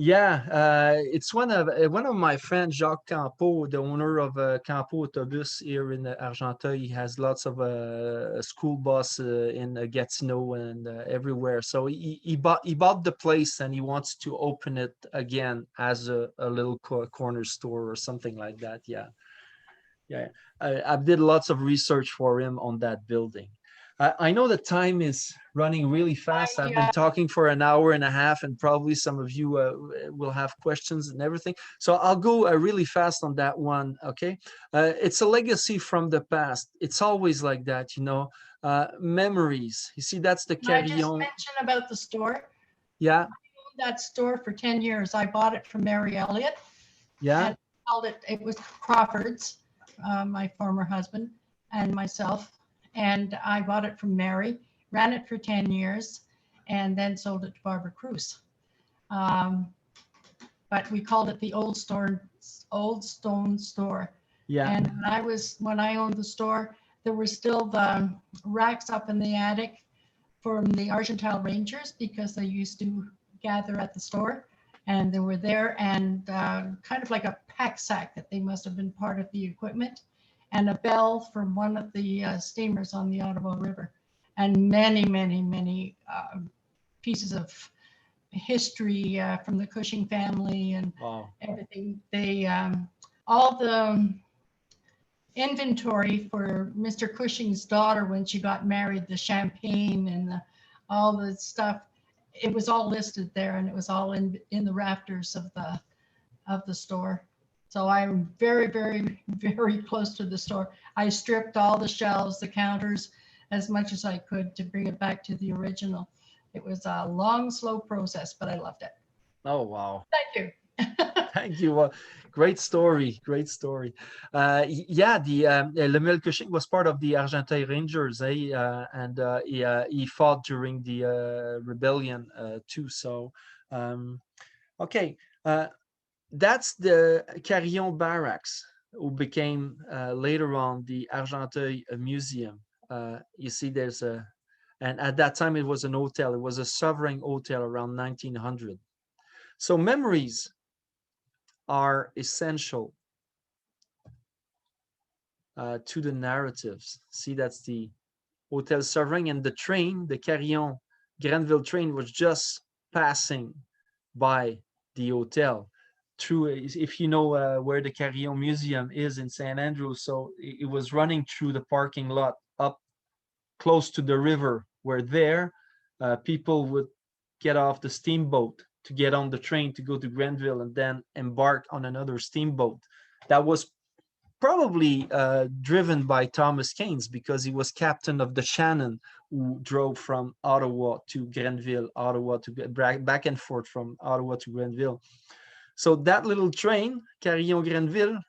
Yeah, it's one of my friends, Jacques Campo, the owner of Campo Autobus here in Argenteuil. He has lots of school bus in Gatineau and everywhere. So he bought the place and he wants to open it again as a little corner store or something like that. Yeah, yeah. I did lots of research for him on that building. I know the time is running really fast. I've been talking for an hour and a half, and probably some of you will have questions and everything. So I'll go really fast on that one, okay? It's a legacy from the past. It's always like that, you know. Memories. You see, that's the Can I just Carillon. mention about the store? Yeah, I owned that store for 10 years. I bought it from Mary Elliott. yeah, And called it was Crawford's, my former husband and myself. And I bought it from Mary, ran it for 10 years, and then sold it to Barbara Cruz. But we called it the Old Stone Store. yeah. And when I owned the store, there were still the racks up in the attic from the Argenteuil Rangers because they used to gather at the store, and they were there, and kind of like a pack sack that they must have been part of the equipment, and a bell from one of the steamers on the Ottawa River, and many, many, many pieces of history from the Cushing family and Wow. everything. They all the inventory for Mr. Cushing's daughter when she got married, the champagne and all the stuff, it was all listed there, and it was all in the rafters of the store. So I'm very, very, very close to the store. I stripped all the shelves, the counters, as much as I could to bring it back to the original. It was a long, slow process, but I loved it. Oh, wow. Thank you. Thank you. Well, great story. Great story. Yeah, Lemuel Cushing was part of the Argenteuil Rangers, and he fought during the rebellion too. So, okay, that's the Carillon Barracks, who became later on the Argenteuil Museum. You see, and at that time it was an hotel. It was a sovereign hotel around 1900. So memories are essential to the narratives. See, that's the Hotel Sovereign, and the train, the Carrion Grenville train, was just passing by the hotel. Through, if you know where the Carrion Museum is in St. Andrews, so it was running through the parking lot up close to the river, where there people would get off the steamboat to get on the train to go to Grenville and then embark on another steamboat. That was probably driven by Thomas Keynes, because he was captain of the Shannon, who drove from Ottawa to Grenville, Ottawa to back and forth from Ottawa to Grenville. So that little train, Carillon Grenville,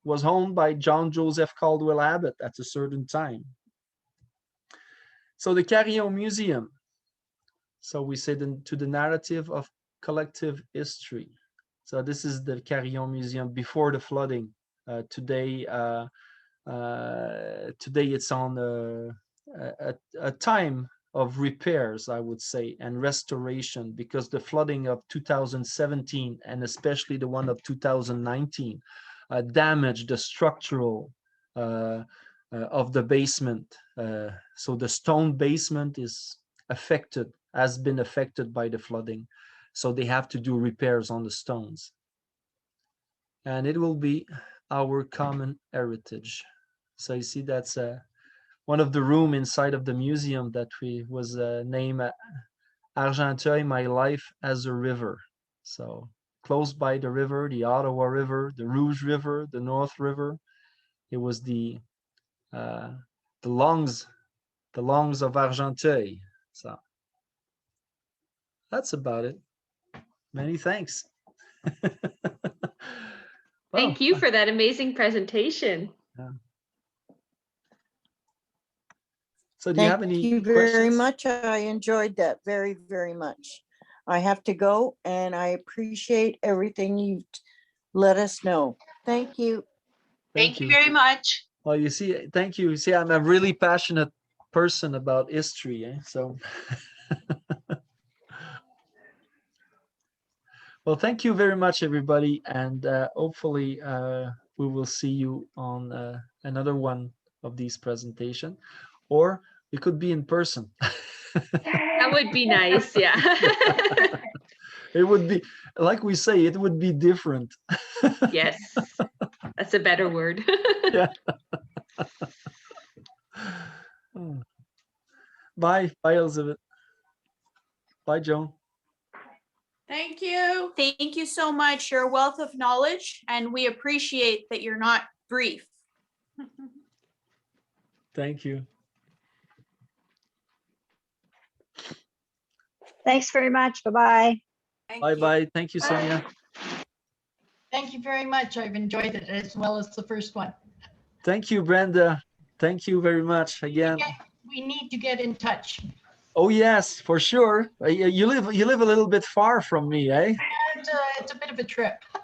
was owned by John Joseph Caldwell Abbott at a certain time. So the Carrion Museum. So we say to the narrative of collective history. So this is the Carrion Museum before the flooding. Today it's on a time of repairs, I would say, and restoration, because the flooding of 2017 and especially the one of 2019 damaged the structural of the basement. So the stone basement has been affected by the flooding. So they have to do repairs on the stones. And it will be our common heritage. So you see, that's one of the room inside of the museum that was named Argenteuil, My Life as a River. So close by the river, the Ottawa River, the Rouge River, the North River. It was the lungs of Argenteuil. So that's about it. Many thanks. Thank you for that amazing presentation. So do you have any Thank you very questions? much. I enjoyed that very, very much. I have to go, and I appreciate everything you've let us know. Thank you. Thank you very much. Well, you see, thank you. You see, I'm a really passionate person about history. So Well, thank you very much, everybody, and hopefully we will see you on another one of these presentations, or it could be in person. That would be nice, yeah. It would be, like we say, it would be different. Yes, that's a better word. Yeah. Bye, Elizabeth. Bye, Joan. Thank you. Thank you so much. You're a wealth of knowledge, and we appreciate that you're not brief. Thank you. Thanks very much. Bye-bye. Bye-bye. Thank you, Sonia. Thank you very much. I've enjoyed it as well as the first one. Thank you, Brenda. Thank you very much again. We need to get in touch. Oh yes, for sure. You live a little bit far from me, eh? And, it's a bit of a trip.